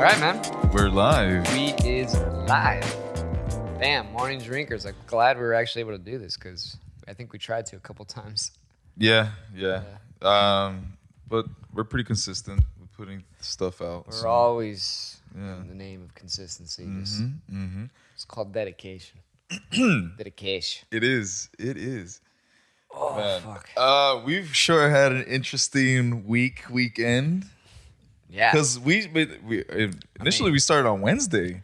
All right, man. We're live. We is live. Damn, morning drinkers. I'm glad we were actually able to do this because I think we tried to a couple times. Yeah. But we're pretty consistent with putting stuff out. We're always in the name of consistency. It's called dedication. Dedication. It is. Oh, Man. fuck. We've sure had an interesting weekend. Yeah. Because we initially we started on Wednesday.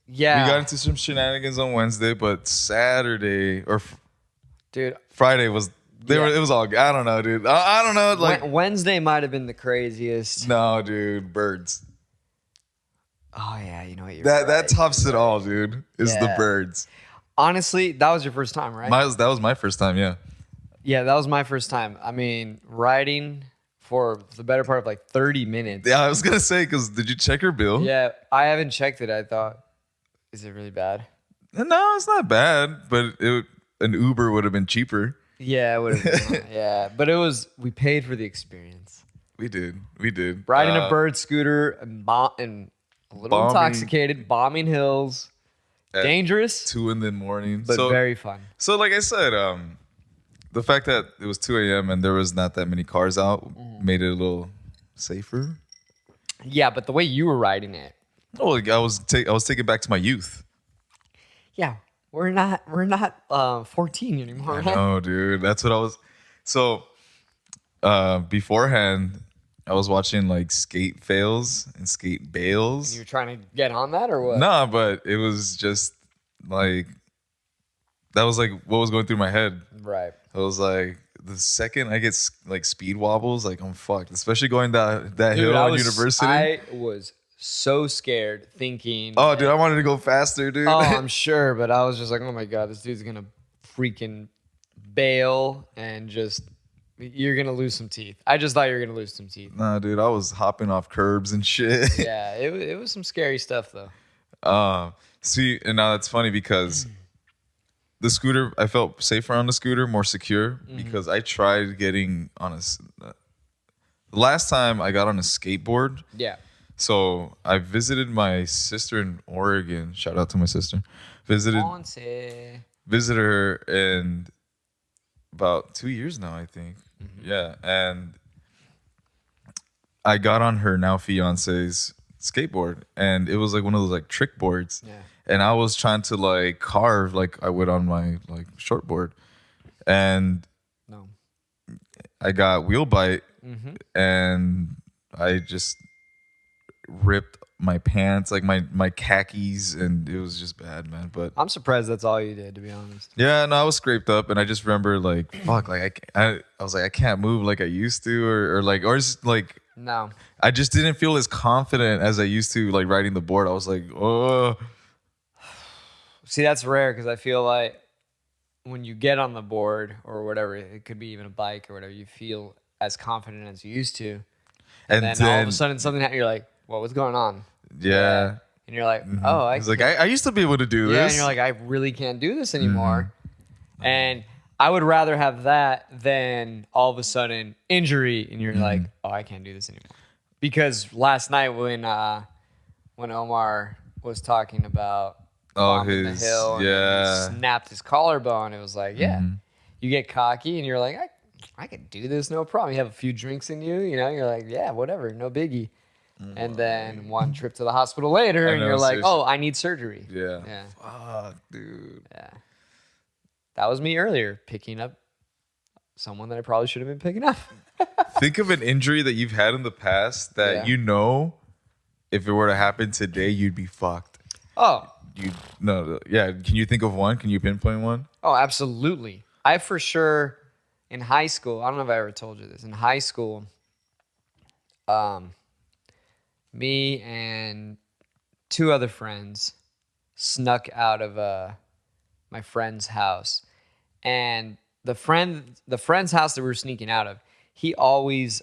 Yeah. We got into some shenanigans on Wednesday, but Saturday or Dude. Friday was it was all. I don't know, dude. I don't know. Like Wednesday might have been the craziest. No, dude. Birds. Oh yeah, you know what? That tops it all, dude. Is the birds. Honestly, that was your first time, right? That was my first time. Yeah. Yeah, that was my first time. I mean, riding for the better part of like 30 minutes. Yeah, I was gonna say, because did you check your bill? Yeah, I haven't checked it. I thought, is it really bad? No, it's not bad, but an Uber would have been cheaper. Yeah, it would have. Yeah, but we paid for the experience. We did. Riding a bird scooter and a little intoxicated, bombing hills, dangerous, 2 a.m, but very fun. So, like I said, the fact that it was 2 a.m. and there was not that many cars out made it a little safer. Yeah, but the way you were riding it. Oh, like I was taken back to my youth. Yeah, we're not 14 anymore. Right? No, dude, that's what I was. So, beforehand, I was watching like skate fails and skate bails. You were trying to get on that or what? Nah, but it was just like that was like what was going through my head. Right. I was like, the second I get like speed wobbles, like I'm fucked. Especially going that hill on University. I was so scared, thinking. Oh, dude, I wanted to go faster, dude. Oh, I'm sure, but I was just like, oh my god, this dude's gonna freaking bail and just. You're going to lose some teeth. I just thought you were going to lose some teeth. Nah, dude, I was hopping off curbs and shit. Yeah, it was some scary stuff, though. See, and now that's funny because the scooter, I felt safer on the scooter, more secure, because I tried getting on the last time I got on a skateboard. Yeah. So I visited my sister in Oregon. Shout out to my sister. Visited her in about 2 years now, I think. Yeah, and I got on her now fiance's skateboard, and it was like one of those like trick boards. Yeah. And I was trying to like carve like I would on my like short board, and I got wheel bite, and I just ripped my pants, like my khakis, and it was just bad, man. But I'm surprised that's all you did, to be honest. Yeah, no, I was scraped up, and I just remember like, fuck, like I was like, I can't move like I used to, or just like, no, I just didn't feel as confident as I used to, like riding the board. I was like, oh. See, that's rare because I feel like when you get on the board or whatever, it could be even a bike or whatever, you feel as confident as you used to, and then all of a sudden something happens, you're like, what was going on? Yeah. And you're like, oh, I used to be able to do this. Yeah, and you're like, I really can't do this anymore. And I would rather have that than all of a sudden injury, and you're like, oh, I can't do this anymore. Because last night when Omar was talking about bombing the hill, and he snapped his collarbone, it was like, you get cocky, and you're like, I can do this, no problem. You have a few drinks in you, you're like, yeah, whatever, no biggie. And then one trip to the hospital later, and you're like, oh, I need surgery. Yeah. Fuck, dude. Yeah. That was me earlier, picking up someone that I probably should have been picking up. Think of an injury that you've had in the past that if it were to happen today, you'd be fucked. Oh. Yeah. Can you think of one? Can you pinpoint one? Oh, absolutely. I for sure, in high school, I don't know if I ever told you this. In high school, me and 2 other friends snuck out of my friend's house. And the friend's house that we were sneaking out of, he always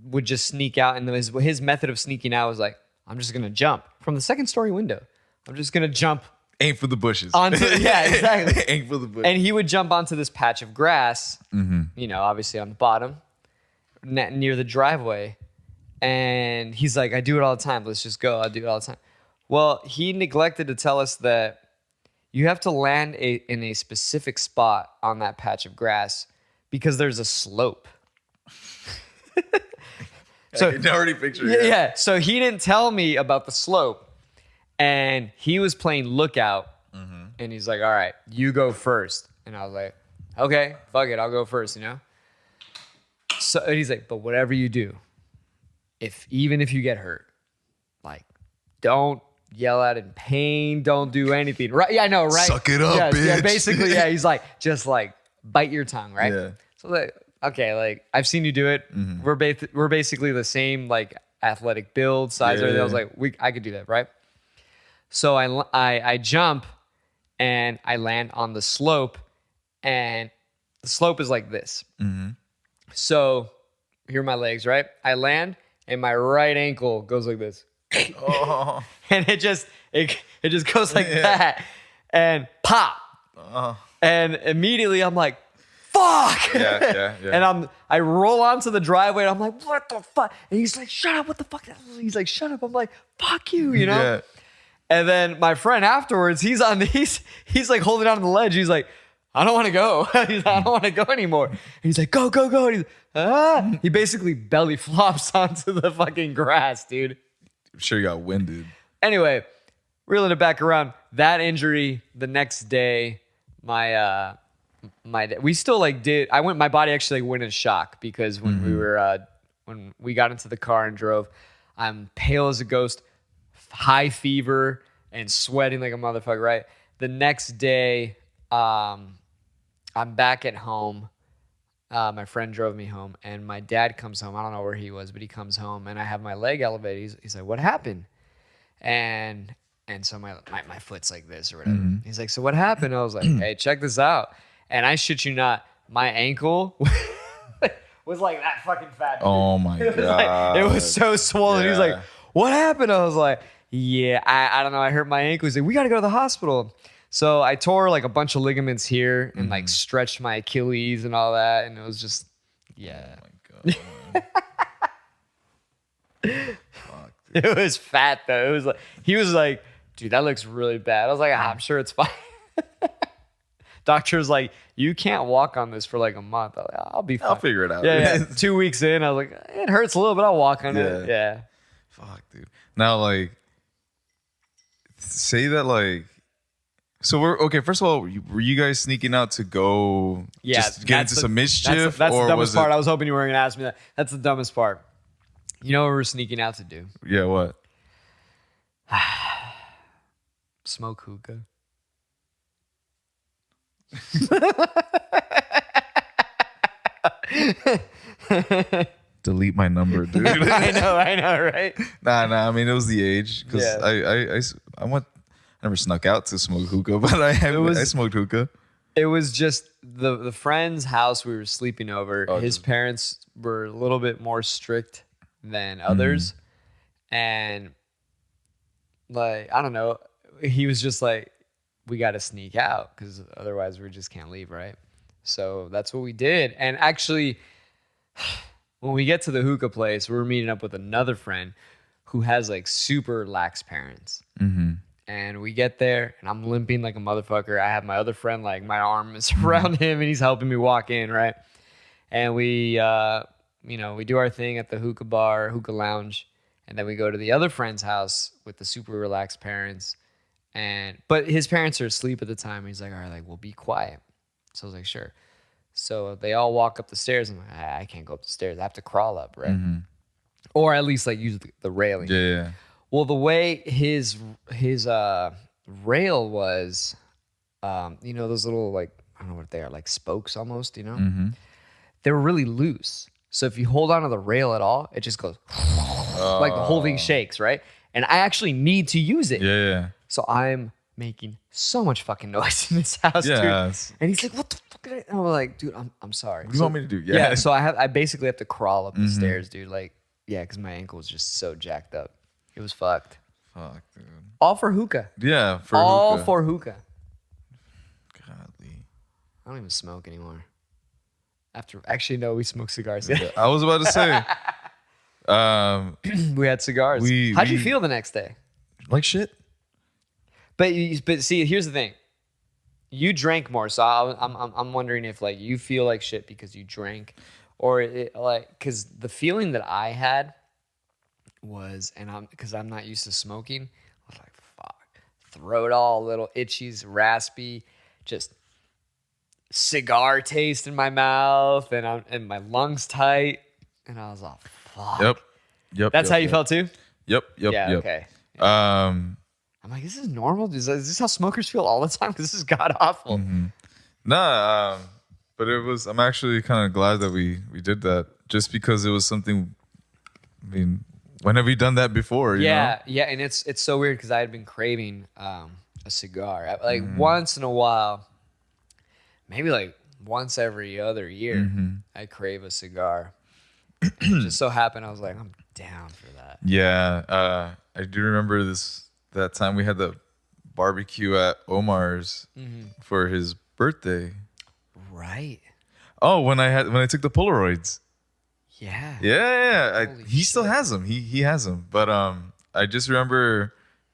would just sneak out. And his method of sneaking out was like, I'm just going to jump from the 2nd story window. I'm just going to jump. Aim for the bushes. Yeah, exactly. Aim for the bushes. And he would jump onto this patch of grass, obviously on the bottom, near the driveway. And he's like, I do it all the time. Let's just go. I do it all the time. Well, he neglected to tell us that you have to land in a specific spot on that patch of grass because there's a slope. So I can already picture it. Yeah. So he didn't tell me about the slope. And he was playing lookout. And he's like, all right, you go first. And I was like, okay, fuck it. I'll go first, you know? So and he's like, but whatever you do, even if you get hurt, like, don't yell out in pain. Don't do anything. Right? Yeah, I know, right? Suck it up, bitch. Yeah, basically, yeah. He's like, just like bite your tongue, right? Yeah. So like, okay, like I've seen you do it. We're basically the same like athletic build, size. Yeah. I was like, I could do that, right? So I jump and I land on the slope, and the slope is like this. So here are my legs, right? I land, and my right ankle goes like this. Oh. And it just goes like that, and pop. And immediately I'm like, fuck. Yeah. And I roll onto the driveway, and I'm like, what the fuck? And he's like, shut up, what the fuck? He's like, shut up. I'm like, fuck you, you know? Yeah. And then my friend afterwards, he's he's like holding on to the ledge. He's like, I don't want to go. He's like, I don't want to go anymore. And he's like, go. And he's he basically belly flops onto the fucking grass, dude. I'm sure you got winded. Anyway, reeling it back around, that injury the next day, my we still like did. My body actually like went in shock because when when we got into the car and drove, I'm pale as a ghost, high fever, and sweating like a motherfucker, right? The next day, I'm back at home. My friend drove me home, and my dad comes home. I don't know where he was, but he comes home, and I have my leg elevated. He's like, what happened? And so my foot's like this or whatever. He's like, so what happened? I was like, hey, check this out. And I shit you not, my ankle was like that fucking fat. Oh my God. It was so swollen. Yeah. He was like, what happened? I was like, yeah, I don't know. I hurt my ankle. He's like, we got to go to the hospital. So I tore like a bunch of ligaments here and like stretched my Achilles and all that. And it was just, yeah. Oh my God. Fuck, dude. It was fat though. It was like, he was like, dude, that looks really bad. I was like, I'm sure it's fine. Doctor's like, you can't walk on this for like a month. I was like, I'll be fine. I'll figure it out. Yeah. 2 weeks in, I was like, it hurts a little, but I'll walk on it. Yeah. Fuck, dude. Now, like, say that, like, so we're okay. First of all, were you guys sneaking out to go just get into some mischief? That's or the dumbest was part. I was hoping you weren't going to ask me that. That's the dumbest part. You know what we're sneaking out to do? Yeah, what? Smoke hookah. Delete my number, dude. I know, right? Nah. I mean, it was the age because I never snuck out to smoke hookah, but I smoked hookah. It was just the friend's house we were sleeping over. His parents were a little bit more strict than others, and like I don't know, he was just like, we got to sneak out because otherwise we just can't leave, right? So that's what we did. And actually, when we get to the hookah place, we're meeting up with another friend who has like super lax parents. And we get there, and I'm limping like a motherfucker. I have my other friend, like my arm is around him, and he's helping me walk in, right? And we, we do our thing at the hookah lounge, and then we go to the other friend's house with the super relaxed parents. But his parents are asleep at the time. He's like, all right, like, we'll be quiet. So I was like, sure. So they all walk up the stairs. I'm like, I can't go up the stairs. I have to crawl up, right? Or at least like use the railing. Yeah. Well, the way his rail was, those little like, I don't know what they are, like spokes almost, they were really loose. So if you hold onto the rail at all, it just goes like the whole thing shakes, right? And I actually need to use it. Yeah. So I'm making so much fucking noise in this house, dude. And he's like, what the fuck? And I'm like, dude, I'm sorry. What do you want me to do? Yeah. So I basically have to crawl up the stairs, dude. Like, yeah, because my ankle was just so jacked up. It was fucked. Fuck, dude. All for hookah. Yeah, all for hookah. Godly. I don't even smoke anymore. No, we smoke cigars. Yeah, I was about to say. We had cigars. How'd you feel the next day? Like shit. But see, here's the thing. You drank more, so I'm wondering if like you feel like shit because you drank, or because the feeling that I had was, because I'm not used to smoking, I was like, fuck, throat all a little itchy, raspy, just cigar taste in my mouth, and my lungs tight, and I was like, fuck. Yep. That's how you felt too? Yep. Yeah. Okay. Yeah. I'm like, is this normal? Is this how smokers feel all the time? Because this is god awful. Mm-hmm. Nah, but it was. I'm actually kind of glad that we did that, just because it was something. I mean, when have we done that before? You know? Yeah, and it's so weird because I had been craving a cigar, like once in a while, maybe like once every other year. I crave a cigar. It just so happened I was like, I'm down for that. Yeah, I do remember that time we had the barbecue at Omar's for his birthday. Right. Oh, when I took the Polaroids. Yeah. Yeah. He still has them. He has them. But I just remember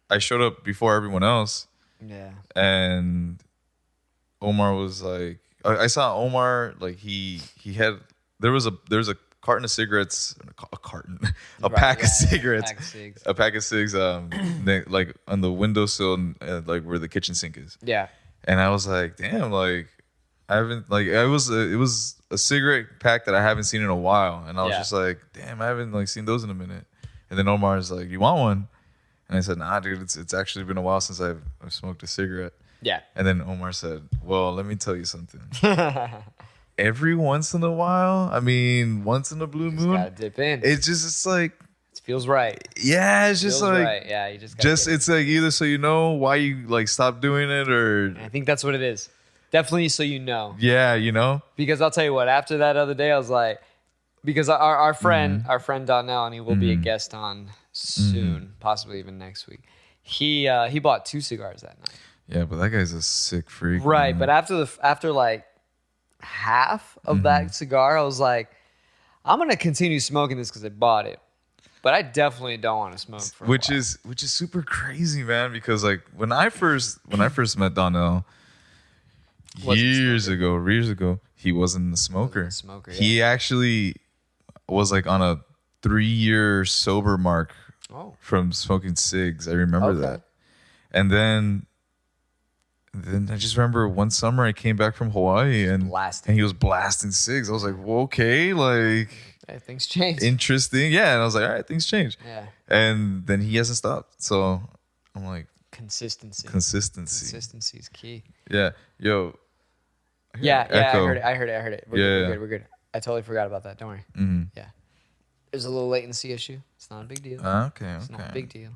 I showed up before everyone else. Yeah. And Omar was like, I saw Omar, like he had, there was a carton of cigarettes, a pack of cigarettes, a pack of cigs, like on the windowsill, like where the kitchen sink is. Yeah. And I was like, damn, like I haven't, like it was a cigarette pack that I haven't seen in a while, and I was just like, damn, I haven't like seen those in a minute. And then Omar's like, you want one? And I said, nah, dude, it's actually been a while since I've smoked a cigarette. Yeah. And then Omar said, well, let me tell you something. Every once in a while, I mean, once in a blue moon, gotta dip in. It's like it feels right. Yeah, it's just like right. Yeah, you just it's like either so you know why you like stop doing it, or I think that's what it is. Definitely so you know. Yeah, you know. Because I'll tell you what, after that other day, I was like, because our friend Donnell, and he will be a guest on soon, possibly even next week. He bought 2 cigars that night. Yeah, but that guy's a sick freak. Right, man. but after like half of that cigar, I was like, I'm gonna continue smoking this because I bought it, but I definitely don't want to smoke for which is super crazy, man. Because like when I first met Donnell years ago, he wasn't a smoker. He actually was like on a 3-year sober mark from smoking cigs. I remember that, and then I just remember one summer I came back from Hawaii and he was blasting cigs. I was like, well, okay, like things change. Interesting. Yeah. And I was like, all right, things change. Yeah. And then he hasn't stopped. So I'm like, Consistency is key. Yeah. Yo. Yeah, I heard it. We're good. I totally forgot about that. Don't worry. Yeah. There's a little latency issue. It's not a big deal. Okay. It's not a big deal.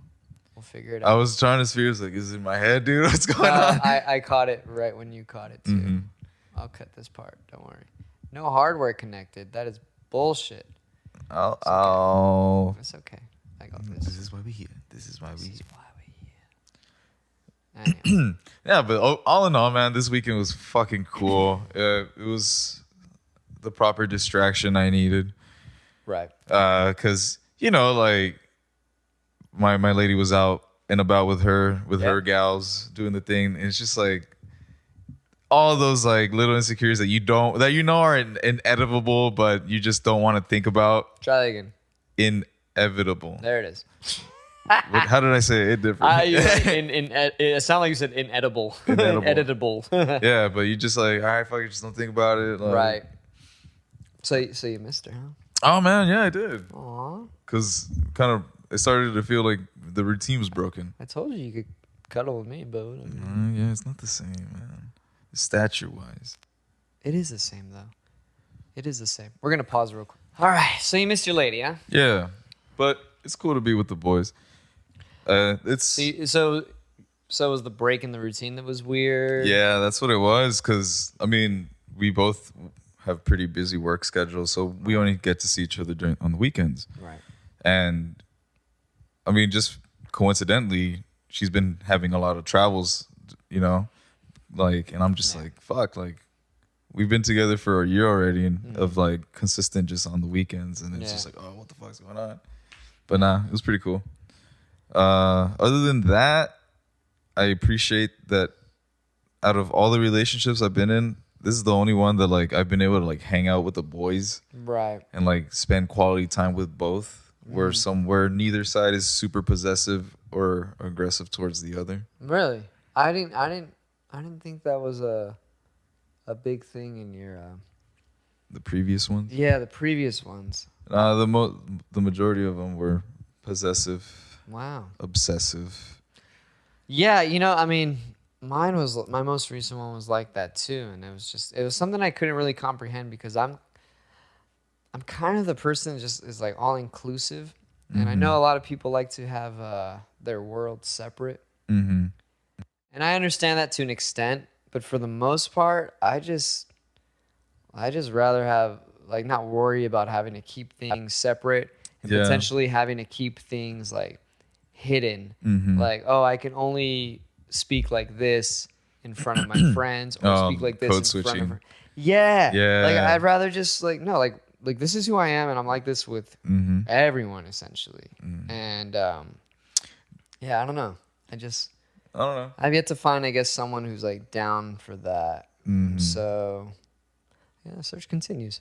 We'll figure it out. I was trying to figure, like, is it in my head, dude? What's going on? I caught it right when you caught it, too. I'll cut this part. Don't worry. No hardware connected. That is bullshit. It's okay. I got this. This is why we're here. Anyway. Yeah, but all in all, man, this weekend was fucking cool. It was the proper distraction I needed. Right. Because, you know, like, my lady was out and about with her gals doing the thing, and it's just like all those like little insecurities that you know are inevitable, but you just don't want to think about. Try that again. Inevitable. There it is. How did I say it different? It sounded like you said inedible. Ineditable. Yeah, but you just like, all right, fuck it, just don't think about it. Like, right. So you missed her, huh? Oh man, yeah, I did. Aw. Because kind of it started to feel like the routine was broken. I told you could cuddle with me, but yeah, it's not the same, man. Stature wise, it is the same though. It is the same. We're gonna pause real quick. All right. So you missed your lady, huh? Yeah, but it's cool to be with the boys. So was the break in the routine that was weird? Yeah, that's what it was. Because I mean, we both have pretty busy work schedules, so we only get to see each other on the weekends. Right. And I mean, just coincidentally, she's been having a lot of travels, you know, like, and I'm just like, fuck, like, we've been together for a year already, and of like consistent just on the weekends, and it's just like, oh, what the fuck's going on? But nah, it was pretty cool. Other than that, I appreciate that out of all the relationships I've been in, this is the only one that like I've been able to like hang out with the boys, right, and like spend quality time with both, where neither side is super possessive or aggressive towards the other. Really, I didn't think that was a big thing in your the previous ones. Yeah, the previous ones. The majority of them were possessive. Wow. Obsessive. Yeah, you know, I mean, my most recent one was like that too, and it was something I couldn't really comprehend because I'm kind of the person that just is like all inclusive, and I know a lot of people like to have their world separate, and I understand that to an extent, but for the most part, I just rather have like not worry about having to keep things separate and potentially having to keep things like hidden, like, oh, I can only speak like this in front of my friends, or speak like this in front of her. Yeah. Like I'd rather just like no, like this is who I am, and I'm like this with everyone essentially. And yeah, I don't know. I don't know. I've yet to find, I guess, someone who's like down for that. So yeah, the search continues.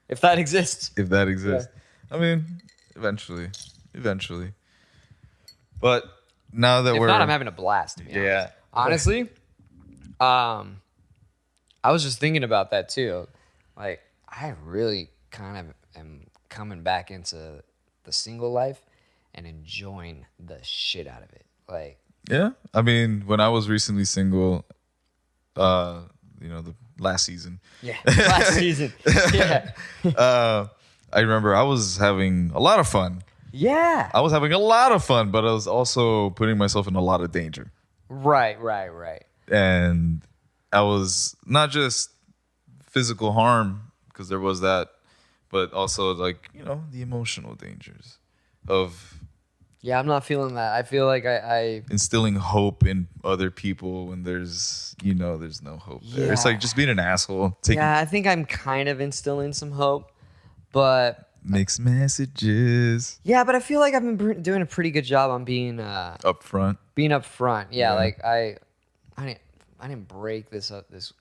If that exists. If that exists. Yeah. I mean, eventually. But now that if not, I'm having a blast, to be honest. Honestly, I was just thinking about that too. Like, I really kind of am coming back into the single life and enjoying the shit out of it. Like, yeah, I mean, when I was recently single, the last season. Yeah, last season. Yeah. I remember I was having a lot of fun. Yeah. I was having a lot of fun, but I was also putting myself in a lot of danger. Right. And I was not just physical harm, because there was that, but also like, the emotional dangers of... Yeah, I'm not feeling that. I feel like I instilling hope in other people when there's no hope there. It's like just being an asshole. I think I'm kind of instilling some hope, but... Mixed messages. Yeah, but I feel like I've been doing a pretty good job on being upfront. Yeah, like I didn't break this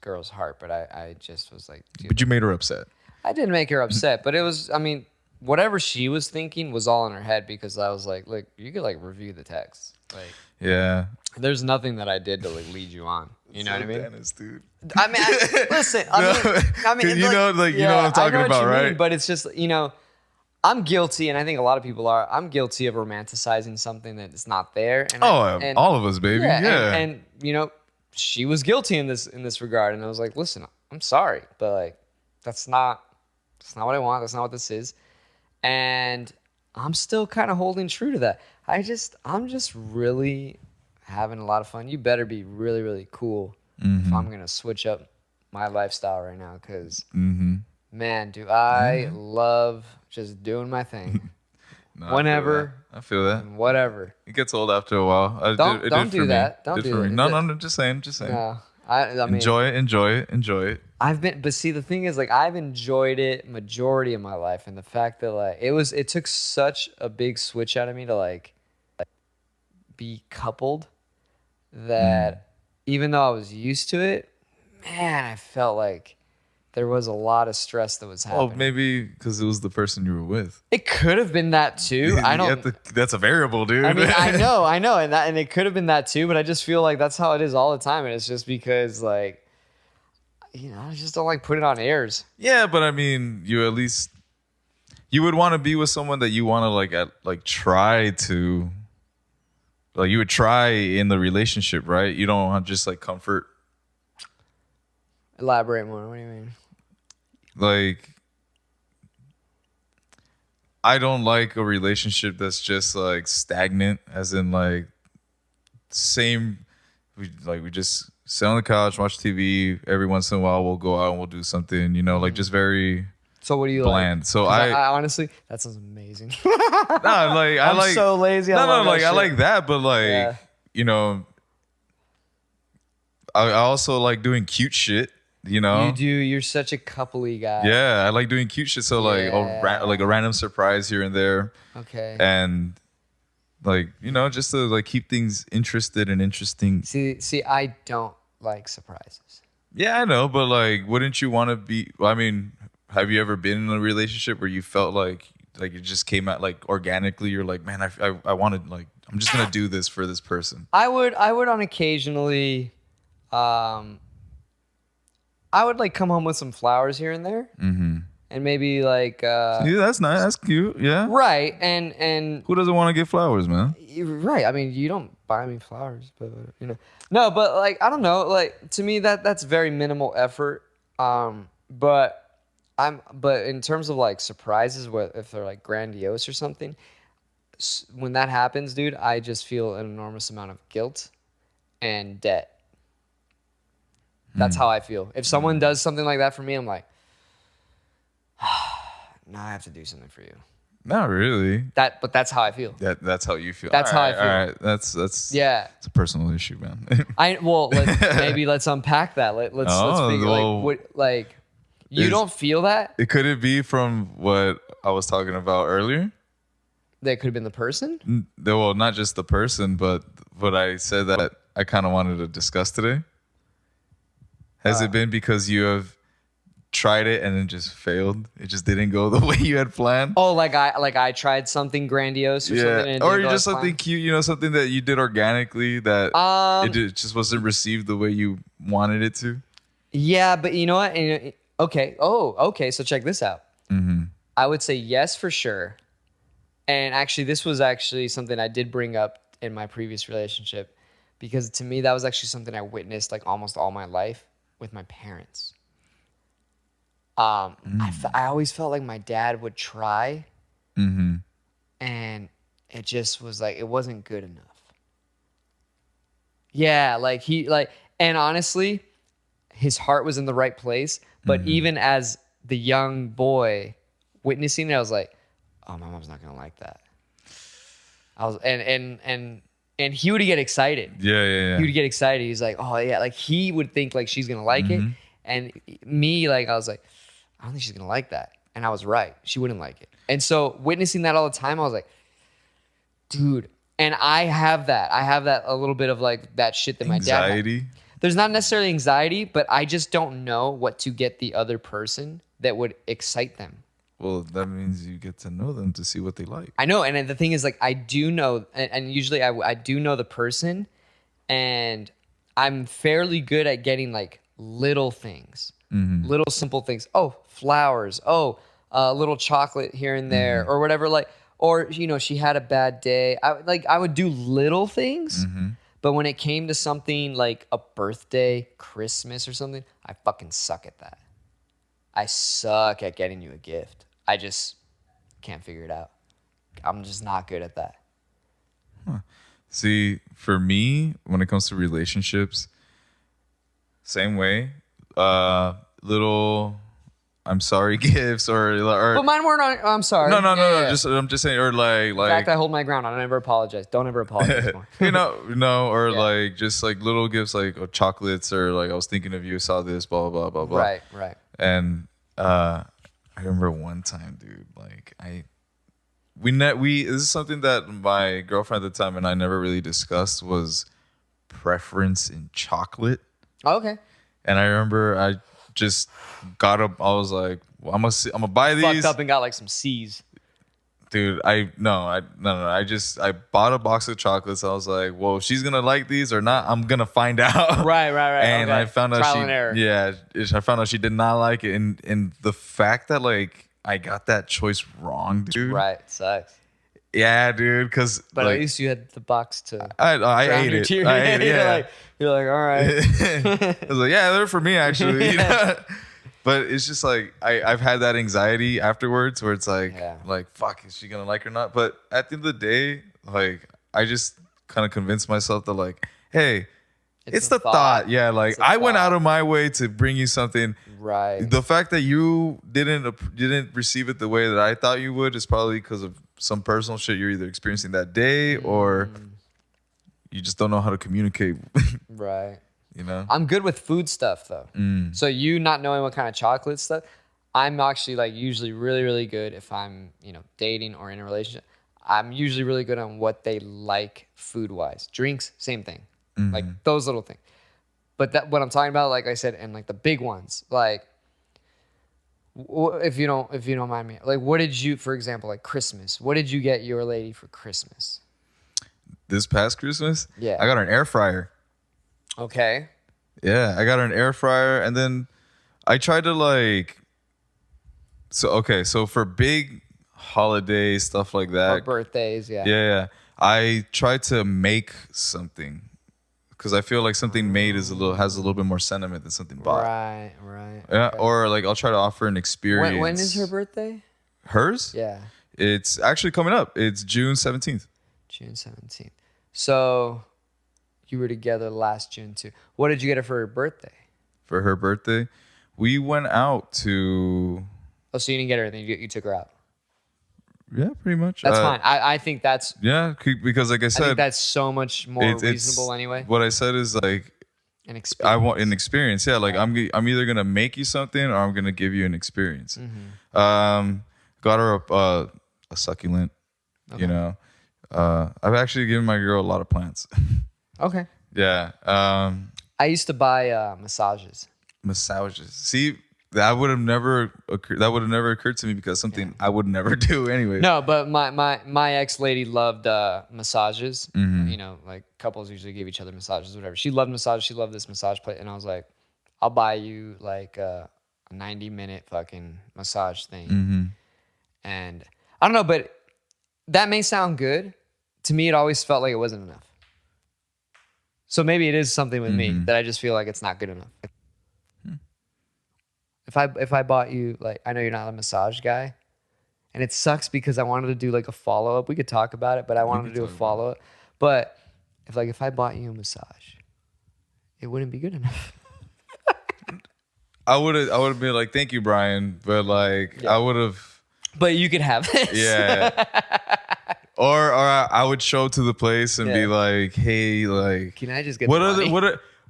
girl's heart, but I just was like, dude, but you made her upset. I didn't make her upset, but it was, I mean, whatever she was thinking was all in her head, because I was like, look, you could like review the text. Like, yeah. There's nothing that I did to like lead you on. You know what I mean? Dennis, dude. I mean, listen. I mean, you know what I'm talking about, right? Mean, but it's just, I'm guilty, and I think a lot of people are. I'm guilty of romanticizing something that is not there. And all of us, baby. Yeah. And she was guilty in this regard, and I was like, listen, I'm sorry, but like, that's not what I want. That's not what this is. And I'm still kind of holding true to that. I'm just really having a lot of fun. You better be really, really cool if I'm gonna switch up my lifestyle right now, because man, do I love just doing my thing. No, whenever. I feel that. Whatever. It gets old after a while. Don't do that. Don't do that. No, just saying. No, I mean, enjoy it. But see, the thing is, like, I've enjoyed it majority of my life, and the fact that like it took such a big switch out of me to like be coupled that even though I was used to it, man, I felt like there was a lot of stress that was happening. Well, maybe because it was the person you were with. It could have been that too. I don't. That's a variable, dude. I mean, I know, and it could have been that too. But I just feel like that's how it is all the time, and it's just because, like, I just don't like putting on airs. Yeah, but I mean, you would want to be with someone that you want to try to, like, you would try in the relationship, right? You don't want just like comfort. Elaborate more. What do you mean? Like, I don't like a relationship that's just like stagnant, as in like same. We just sit on the couch, watch TV. Every once in a while, we'll go out and we'll do something. Like just very. So what do you bland. Like? So I honestly, that sounds amazing. I'm so lazy. I like that, but like I also like doing cute shit. You know, You do. You're such a coupley guy. yeah, I like doing cute shit. So like, like a random surprise here and there, Okay. and like, you know, just to like keep things interested and interesting. See, I don't like surprises. Yeah, I know, but like, wouldn't you want to be? I mean, have you ever been in a relationship where you felt like it just came out like organically? You're like, man, I wanted, like, I'm just gonna do this for this person. I would on occasionally, I would like come home with some flowers here and there, and maybe like, yeah, that's nice, that's cute, yeah, right, and who doesn't want to get flowers, man? right. I mean, you don't buy me flowers, but you know, no, but like, I don't know, like to me that's very minimal effort, but in terms of like surprises, if they're like grandiose or something, when that happens, dude, I just feel an enormous amount of guilt and debt. That's how I feel. If someone does something like that for me, I'm like, now I have to do something for you. Not really. But that's how I feel. That's how you feel. That's how I feel. All right, that's yeah. It's a personal issue, man. Let's unpack that. Let's figure like you don't feel that? Could it be from what I was talking about earlier? That could have been the person? Well, not just the person, but what I said that I kind of wanted to discuss today. Has it been because you have tried it and it just failed? It just didn't go the way you had planned? Oh, like I tried something grandiose or something. And or just something cute, you know, something that you did organically that it just wasn't received the way you wanted it to? Yeah, but you know what? Okay. Oh, okay. So check this out. I would say yes for sure. And actually, this was actually something I did bring up in my previous relationship, because to me, that was actually something I witnessed like almost all my life with my parents. I always felt like my dad would try, and it just was like, it wasn't good enough. Yeah, and honestly, his heart was in the right place. But even as the young boy witnessing it, I was like, oh, my mom's not gonna like that. I was, and he would get excited. Yeah. He would get excited. He's like, oh yeah, like he would think like she's gonna like it, and me, like I was like, I don't think she's gonna like that, and I was right. She wouldn't like it, and so witnessing that all the time, I was like, dude. And I have that a little bit of like that shit that my dad had. There's not necessarily anxiety, but I just don't know what to get the other person that would excite them. Well, that means you get to know them to see what they like. I know, and the thing is, like, I do know, and usually I do know the person, and I'm fairly good at getting like little things, little simple things. Oh, flowers. Oh, a little chocolate here and there, or whatever. Like, or you know, she had a bad day. I would do little things, but when it came to something like a birthday, Christmas, or something, I fucking suck at that. I suck at getting you a gift. I just can't figure it out. I'm just not good at that. Huh. See, for me, when it comes to relationships, same way. Little I'm sorry gifts or but mine weren't on. I'm sorry. No. I'm just saying, or like. In fact, I hold my ground. I don't ever apologize. Don't ever apologize more. Or like just like little gifts, like chocolates, or like I was thinking of you, saw this, blah blah blah blah. Right. And I remember one time, dude. Like this is something that my girlfriend at the time and I never really discussed, was preference in chocolate. Oh, okay. And I remember I just got up. I was like, well, I'm gonna buy these. Fucked up and got like some C's. Dude, I bought a box of chocolates. I was like, well, if she's gonna like these or not, I'm gonna find out. Right. And okay. I found out Trial and error. I found out she did not like it, and the fact that like I got that choice wrong, dude. Right, sucks. Yeah, dude. But like, at least you had the box to. I ate it. I ate it. Yeah. You're like, all right. I was like, yeah, they're for me actually. You know? But it's just like I've had that anxiety afterwards, where it's like, fuck, is she gonna like it or not? But at the end of the day, like I just kind of convinced myself that like, hey, it's the thought. Yeah, like I went out of my way to bring you something. Right. The fact that you didn't receive it the way that I thought you would is probably because of some personal shit you're either experiencing that day or you just don't know how to communicate. Right. you know? I'm good with food stuff though. So you not knowing what kind of chocolate stuff, I'm actually like usually really, really good if I'm, dating or in a relationship. I'm usually really good on what they like food wise. Drinks, same thing. Like those little things. But that what I'm talking about, like I said, and like the big ones, like if you don't mind me, like what did you, for example, like Christmas, what did you get your lady for Christmas? This past Christmas, Yeah, I got her an air fryer. Okay. Yeah, I got her an air fryer, and then I tried to so for big holidays, stuff like that, Or birthdays, yeah. Yeah. I tried to make something because I feel like something made has a little bit more sentiment than something bought. Right. Yeah, Okay. or like I'll try to offer an experience. When is her birthday? Hers? Yeah, It's actually coming up. It's June 17th. June 17th. So you were together last June too. What did you get her for her birthday? For her birthday, we went out to. Oh, so you didn't get her anything. You took her out. Yeah, pretty much. That's fine. I think that's. Yeah, because like I I said, think that's so much more it's reasonable anyway. What I said is like An experience. I want an experience. Yeah, like I'm either gonna make you something or I'm gonna give you an experience. Got her a succulent. Okay. I've actually given my girl a lot of plants. Okay. Yeah. I used to buy massages. Massages. See, that would have never occurred to me because something I would never do anyway. No, but my ex lady loved massages. Like couples usually give each other massages, whatever. She loved massages. She loved this massage place, and I was like, I'll buy you like a 90-minute fucking massage thing. And I don't know, but that may sound good. To me, it always felt like it wasn't enough. So maybe it is something with me that I just feel like it's not good enough. If I bought you, like, I know you're not a massage guy, and it sucks because I wanted to do like a follow up. We could talk about it, but I wanted to do a follow up. But if I bought you a massage, it wouldn't be good enough. I would have been like, thank you, Brian, but like I would have. But you could have this. Yeah. Or I would show up to the place and be like, hey, like, can I just get what the are money?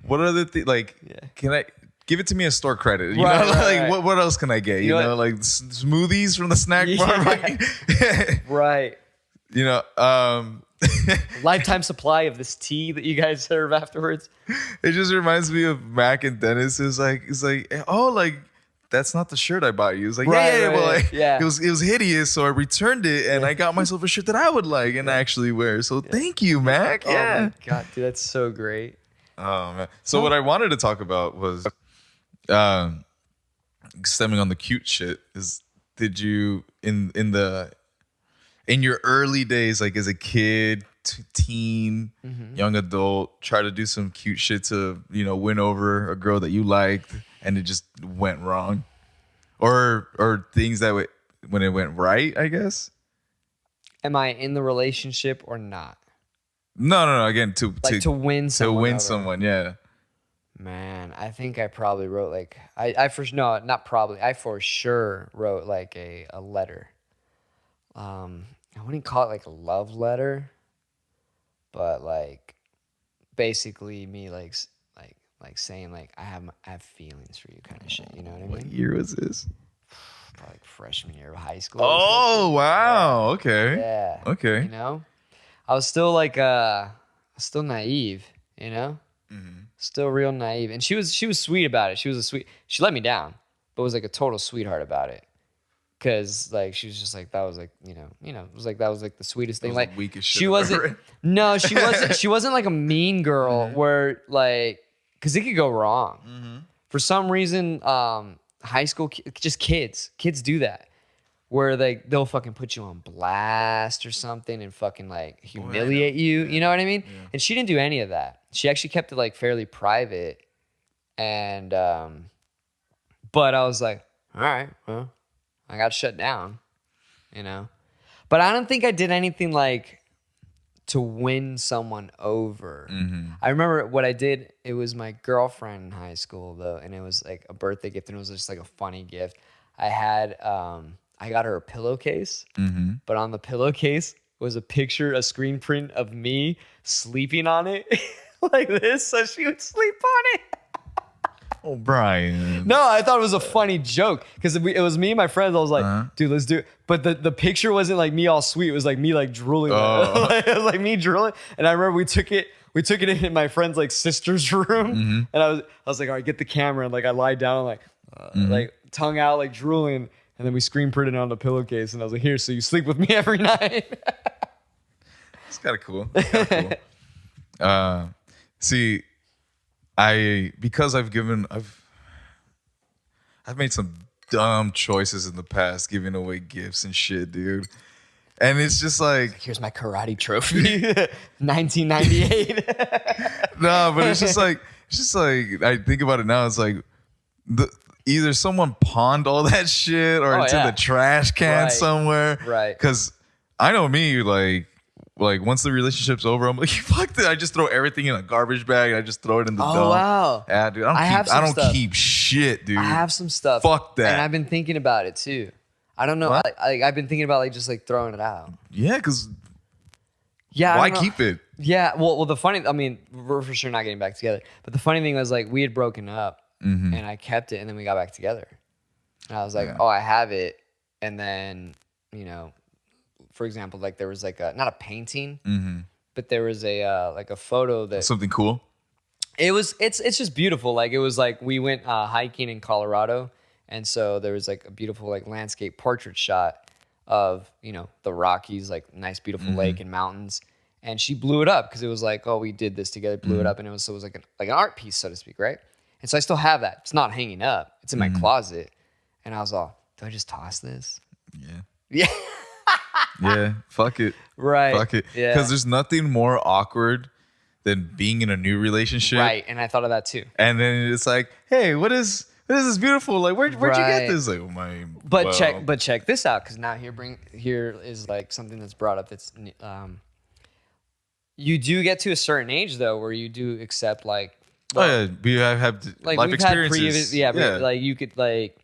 what are the like? Can I give it to me as store credit? You know, Right. what else can I get? You know, like smoothies from the snack bar. Right. Lifetime supply of this tea that you guys serve afterwards. It just reminds me of Mac and Dennis. It's like, oh, like, that's not the shirt I bought you. It's like, it was hideous, so I returned it and I got myself a shirt that I would like and actually wear. So thank you, Mac. Yeah. Oh my God, dude, that's so great. Oh man. So what I wanted to talk about was stemming on the cute shit is, did you in your early days, like as a kid, teen, young adult, try to do some cute shit to, win over a girl that you liked and it just went wrong? Or things that when it went right, I guess? Am I in the relationship or not? No. Again, to win someone. To win over. someone, yeah. Man, I think I probably wrote like I for sure wrote like a letter. I wouldn't call it like a love letter, but like basically me like saying like I have feelings for you kind of shit. You know what I mean? What year was this? Probably like freshman year of high school. Oh wow! Okay. Yeah. Okay. I was still like still naive. Still real naive, and she was sweet about it. She let me down, but was like a total sweetheart about it. Cause like she was just like, that was like, it was like that was like the sweetest thing. Like the weakest shit she wasn't. ever. No, she wasn't. She wasn't like a mean girl where like, cause it could go wrong. For some reason, high school just kids do that, where they'll fucking put you on blast or something and fucking like humiliate you. You know what I mean? Yeah. And she didn't do any of that. She actually kept it like fairly private, and but I was like, all right, well. I got shut down, But I don't think I did anything like to win someone over. I remember what I did. It was my girlfriend in high school though, and it was like a birthday gift, and it was just like a funny gift. I got her a pillowcase, but on the pillowcase was a screen print of me sleeping on it. like this so she would sleep on it. Oh, Brian. No, I thought it was a funny joke because it was me and my friends. I was like, dude, let's do it. But the picture wasn't like me all sweet. It was like me like drooling. It was like me drooling. And I remember we took it in my friend's like sister's room. And I was like, all right, get the camera. And like I lied down and like tongue out, like drooling. And then we screen printed it on the pillowcase. And I was like, here, so you sleep with me every night. It's kind of cool. See, because I've made some dumb choices in the past, giving away gifts and shit, dude. And it's just like, here's my karate trophy, 1998. No, but it's just like I think about it now. It's like either someone pawned all that shit or it's in the trash can somewhere. Right. Because I know me, like once the relationship's over, I'm like, fuck that. I just throw everything in a garbage bag. I just throw it in the dump. Oh, wow. Yeah, dude. I don't keep shit, dude. I have some stuff. Fuck that. And I've been thinking about it too. I don't know. I've been thinking about like just like throwing it out. Yeah, because why keep it? Yeah. Well, the funny, I mean, we're for sure not getting back together. But the funny thing was like we had broken up and I kept it and then we got back together. And I was like, oh, I have it. And then, you know, for example, like there was like not a painting, but there was a like a photo that something cool. It's just beautiful. Like it was like we went hiking in Colorado, and so there was like a beautiful like landscape portrait shot of, you know, the Rockies, like nice beautiful lake and mountains. And she blew it up because it was like, oh, we did this together, blew it up, and it was like an art piece, so to speak, right? And so I still have that. It's not hanging up. It's in my closet. And I was all, do I just toss this? Yeah. Yeah, fuck it. Right. Fuck it. Yeah. Because there's nothing more awkward than being in a new relationship. Right. And I thought of that too. And then it's like, hey, what is this beautiful? Like, where'd you get this? Like, oh my. But check this out, because now here is like something that's brought up that's you do get to a certain age though where you do accept like, well, we have like life we've experiences. Had but like you could like,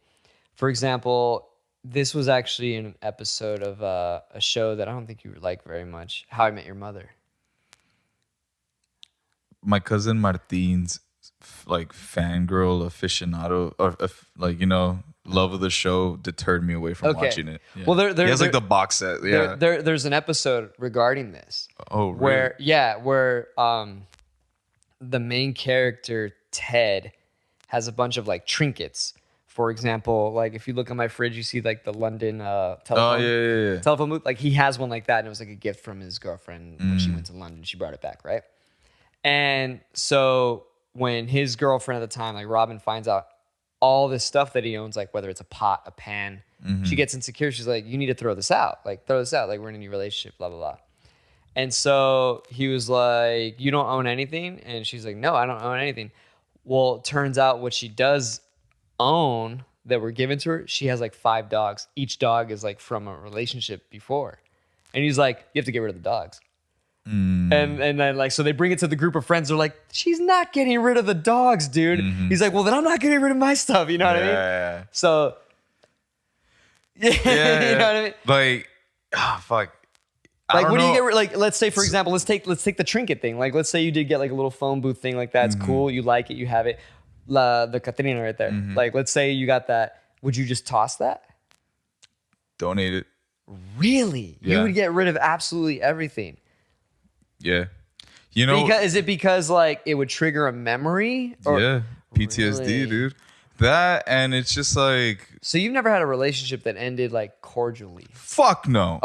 for example, this was actually an episode of a show that I don't think you like very much, How I Met Your Mother. My cousin Martin's like fangirl aficionado, or like, you know, love of the show deterred me away from watching it. Yeah. Well, he has like the box set. Yeah, there's an episode regarding this. Oh, really? Where the main character Ted has a bunch of like trinkets. For example, like if you look at my fridge, you see like the London telephone. Telephone booth. Like he has one like that, and it was like a gift from his girlfriend when she went to London. She brought it back, right? And so when his girlfriend at the time, like Robin, finds out all this stuff that he owns, like whether it's a pot, a pan, she gets insecure. She's like, you need to throw this out. Like, throw this out. Like, we're in a new relationship, blah, blah, blah. And so he was like, you don't own anything? And she's like, no, I don't own anything. Well, it turns out what she does own that were given to her, she has like 5 dogs. Each dog is like from a relationship before. And he's like, you have to get rid of the dogs. And then like, so they bring it to the group of friends. They're like, she's not getting rid of the dogs, dude. He's like, well, then I'm not getting rid of my stuff. You know what I mean? Yeah. So, yeah. You know what I mean? Like, fuck. Like, what do you get? Like, let's say, for example, let's take the trinket thing. Like, let's say you did get like a little phone booth thing like that. It's cool. You like it. You have it. The Catrina right there. Like, let's say you got that. Would you just toss that? Donate it. Really? Yeah. You would get rid of absolutely everything. Yeah. You know, is it because like it would trigger a memory? Yeah. PTSD, Really? dude. That, and it's just like, So you've never had a relationship that ended like cordially? fuck no.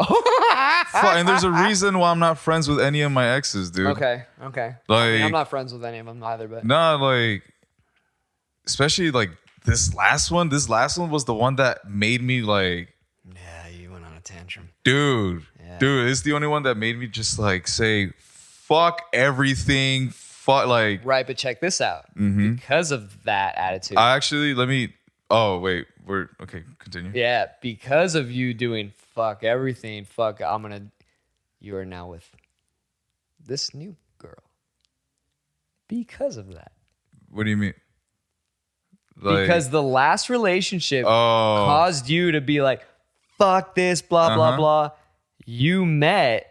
And there's a reason why I'm not friends with any of my exes, dude. Okay. Like, I mean, I'm not friends with any of them either, but nah, like, especially like this last one. This last one was the one that made me like, yeah, you went on a tantrum. dude, it's the only one that made me just like say, fuck everything. Fuck, like, Right, but check this out. Because of that attitude. Oh, wait, we're okay. Continue. Yeah, because of you doing fuck everything, you are now with this new girl. Because of that. What do you mean? Like, Because the last relationship caused you to be like, fuck this, blah, blah, blah. You met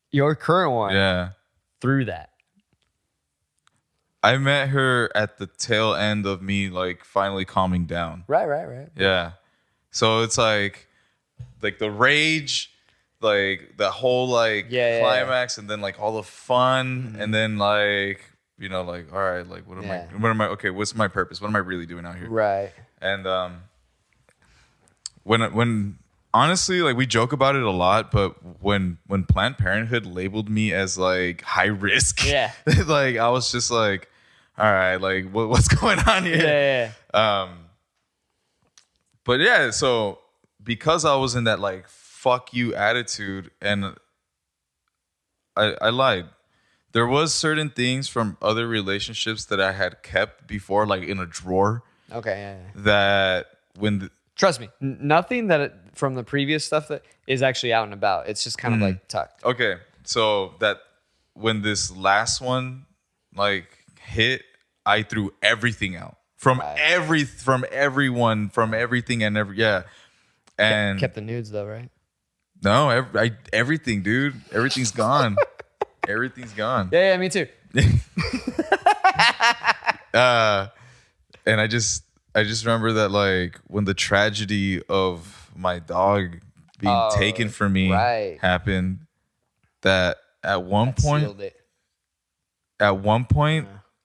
your current one yeah. through that. I met her at the tail end of me like finally calming down. Right. Yeah. So it's like the rage, like the whole like climax, and then like all the fun, and then like like all right, like what am I? Okay, what's my purpose? What am I really doing out here? Right. And when honestly, like we joke about it a lot, but when Planned Parenthood labeled me as like high risk, like I was just like, all right, like what's going on here? But yeah, so because I was in that like fuck you attitude, and I lied. There was certain things from other relationships that I had kept before, like in a drawer. Okay. That when trust me, nothing from the previous stuff that is actually out and about. It's just kind of like tucked. Okay, so that when this last one like hit, I threw everything out from everyone, from everything and and kept the nudes though, right? No, everything, dude. Everything's gone. Everything's gone. Yeah, me too. And I just remember that like when the tragedy of my dog being taken from me happened, that at one point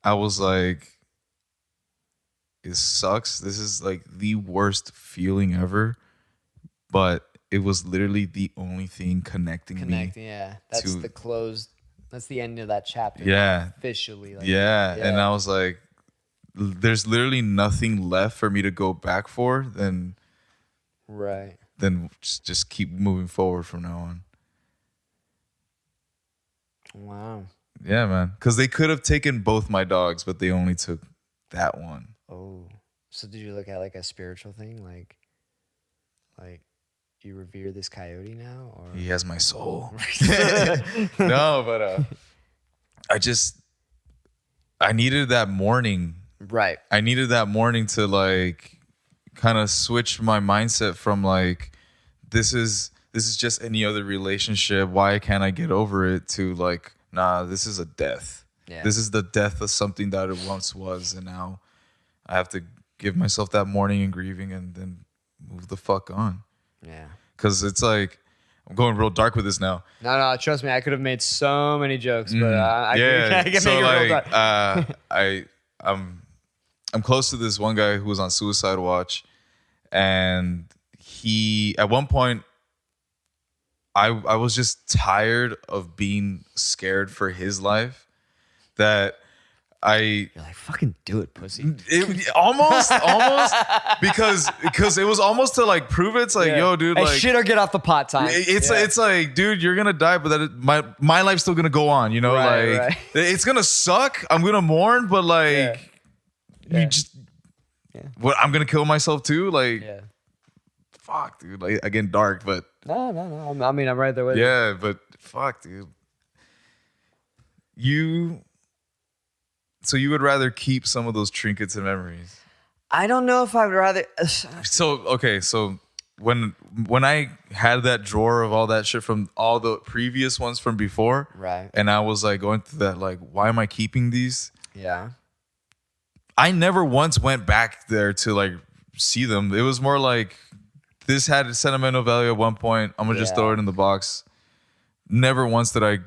I was like, it sucks. This is like the worst feeling ever, but it was literally the only thing connecting me. Yeah, that's that's the end of that chapter. Yeah, officially. Like, and I was like, there's literally nothing left for me to go back for. Then just keep moving forward from now on. Wow. Yeah, man. Because they could have taken both my dogs, but they only took that one. Oh, so did you look at like a spiritual thing, like you revere this coyote now, or he has my soul? No, but I needed that morning. Right. I needed that morning to like kind of switch my mindset from like this is just any other relationship. Why can't I get over it? To like, nah, this is a death. Yeah. This is the death of something that it once was, and now I have to give myself that mourning and grieving, and then move the fuck on. Yeah. Because it's like, I'm going real dark with this now. No, trust me, I could have made so many jokes, but I can so make like, it real dark. I'm close to this one guy who was on suicide watch, and he, at one point, I was just tired of being scared for his life, that you're like, fucking do it, pussy. Almost, because it was almost to like prove it. It's like, yo, dude, hey, like shit or get off the pot time. It's like, dude, you're gonna die, but my life's still gonna go on. Right. It's gonna suck. I'm gonna mourn, but like, you just, what? I'm gonna kill myself too. Like, fuck, dude. Like, again, dark, but no. I mean, I'm right there with you. Yeah, but fuck, dude. So you would rather keep some of those trinkets and memories? I don't know if I would rather. So when I had that drawer of all that shit from all the previous ones from before, right? And I was like going through that, like, why am I keeping these? Yeah. I never once went back there to like see them. It was more like, this had a sentimental value at one point. I'm gonna just throw it in the box. Never once did I.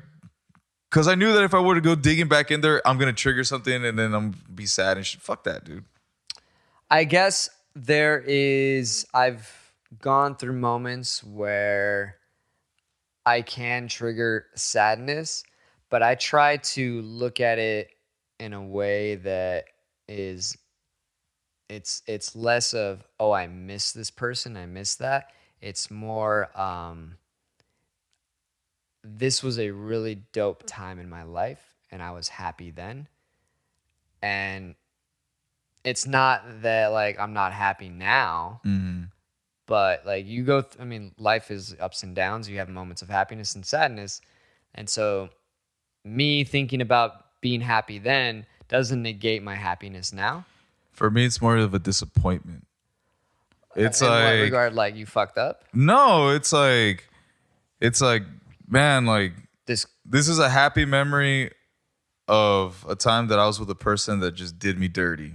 Because I knew that if I were to go digging back in there, I'm going to trigger something and then I'm going to be sad and shit. Fuck that, dude. I guess I've gone through moments where I can trigger sadness, but I try to look at it in a way that is, it's less of, oh, I miss this person, I miss that. It's more, this was a really dope time in my life, and I was happy then. And it's not that like I'm not happy now, but like you go, life is ups and downs. You have moments of happiness and sadness. And so me thinking about being happy then doesn't negate my happiness now. For me, it's more of a disappointment. It's in like, what regard, like you fucked up? No, it's like, man, like this is a happy memory of a time that I was with a person that just did me dirty.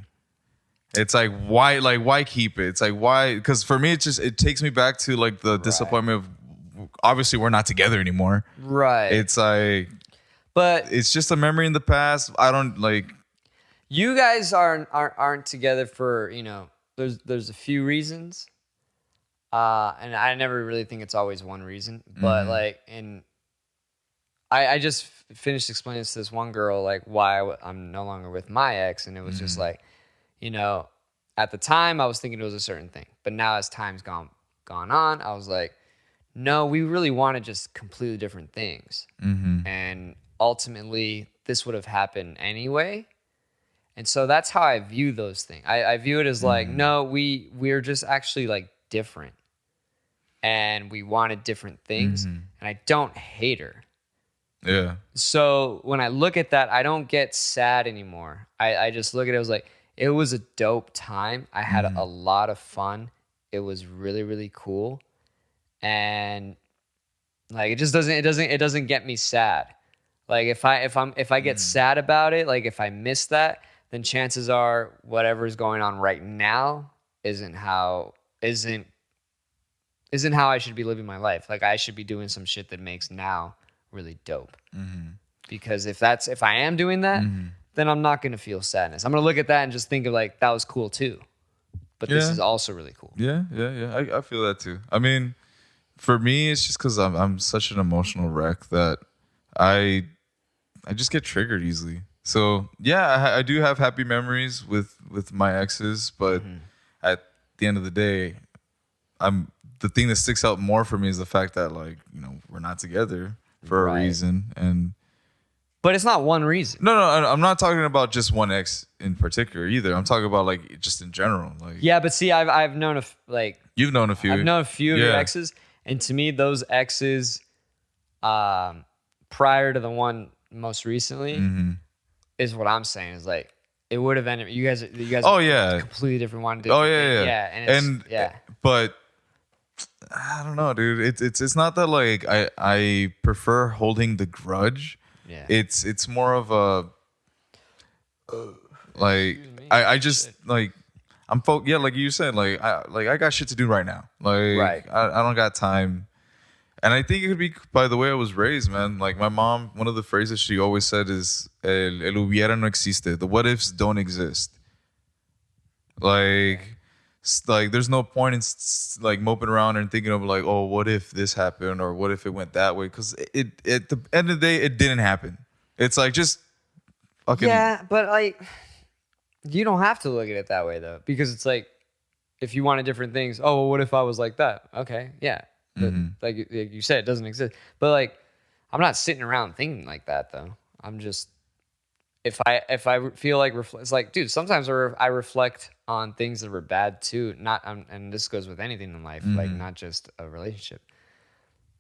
It's like why keep it? It's like why? Because for me, it takes me back to like the disappointment of obviously we're not together anymore. Right. It's like, but it's just a memory in the past. I don't like. You guys aren't together for, there's a few reasons. And I never really think it's always one reason, but I just finished explaining to this one girl like why I'm no longer with my ex, and it was just like, at the time I was thinking it was a certain thing, but now as time's gone on, I was like, no, we really wanted just completely different things, and ultimately this would have happened anyway. And so that's how I view those things. I view it as like, no, we're just actually like different. And we wanted different things. And I don't hate her. Yeah. So when I look at that, I don't get sad anymore. I just look at it as like, it was a dope time. I had a lot of fun. It was really, really cool. And like, it doesn't get me sad. Like if I get sad about it, like if I miss that, then chances are whatever is going on right now isn't how I should be living my life. Like I should be doing some shit that makes now really dope. Because if I am doing that, then I'm not going to feel sadness. I'm going to look at that and just think of like, that was cool too. But this is also really cool. Yeah. I feel that too. I mean, for me, it's just because I'm such an emotional wreck that I just get triggered easily. So yeah, I do have happy memories with my exes, but at the end of the day, the thing that sticks out more for me is the fact that like, we're not together for a reason. But it's not one reason. No, I'm not talking about just one ex in particular either. I'm talking about like just in general. Like, yeah, but see, I've known you've known a few. I've known a few of your exes, and to me, those exes, prior to the one most recently, is what I'm saying is like it would have ended. You guys. Oh yeah. Completely different one. Oh yeah. Yeah. But I don't know, dude. It's not that like I prefer holding the grudge. Yeah. It's more of a like I just like I'm like you said, like I got shit to do right now. Like I don't got time. And I think it could be by the way I was raised, man. Like my mom, one of the phrases she always said is el hubiera no existe. The what ifs don't exist. Like there's no point in like moping around and thinking of like, oh, what if this happened or what if it went that way? Because it at the end of the day, it didn't happen. It's like just fucking. Yeah, but like you don't have to look at it that way though, because it's like if you wanted different things. Oh, well, what if I was like that? Okay, yeah. But like you said, it doesn't exist. But like, I'm not sitting around thinking like that though. I'm just if I feel like it's like, dude, sometimes I reflect on things that were bad too. Not and this goes with anything in life, like not just a relationship.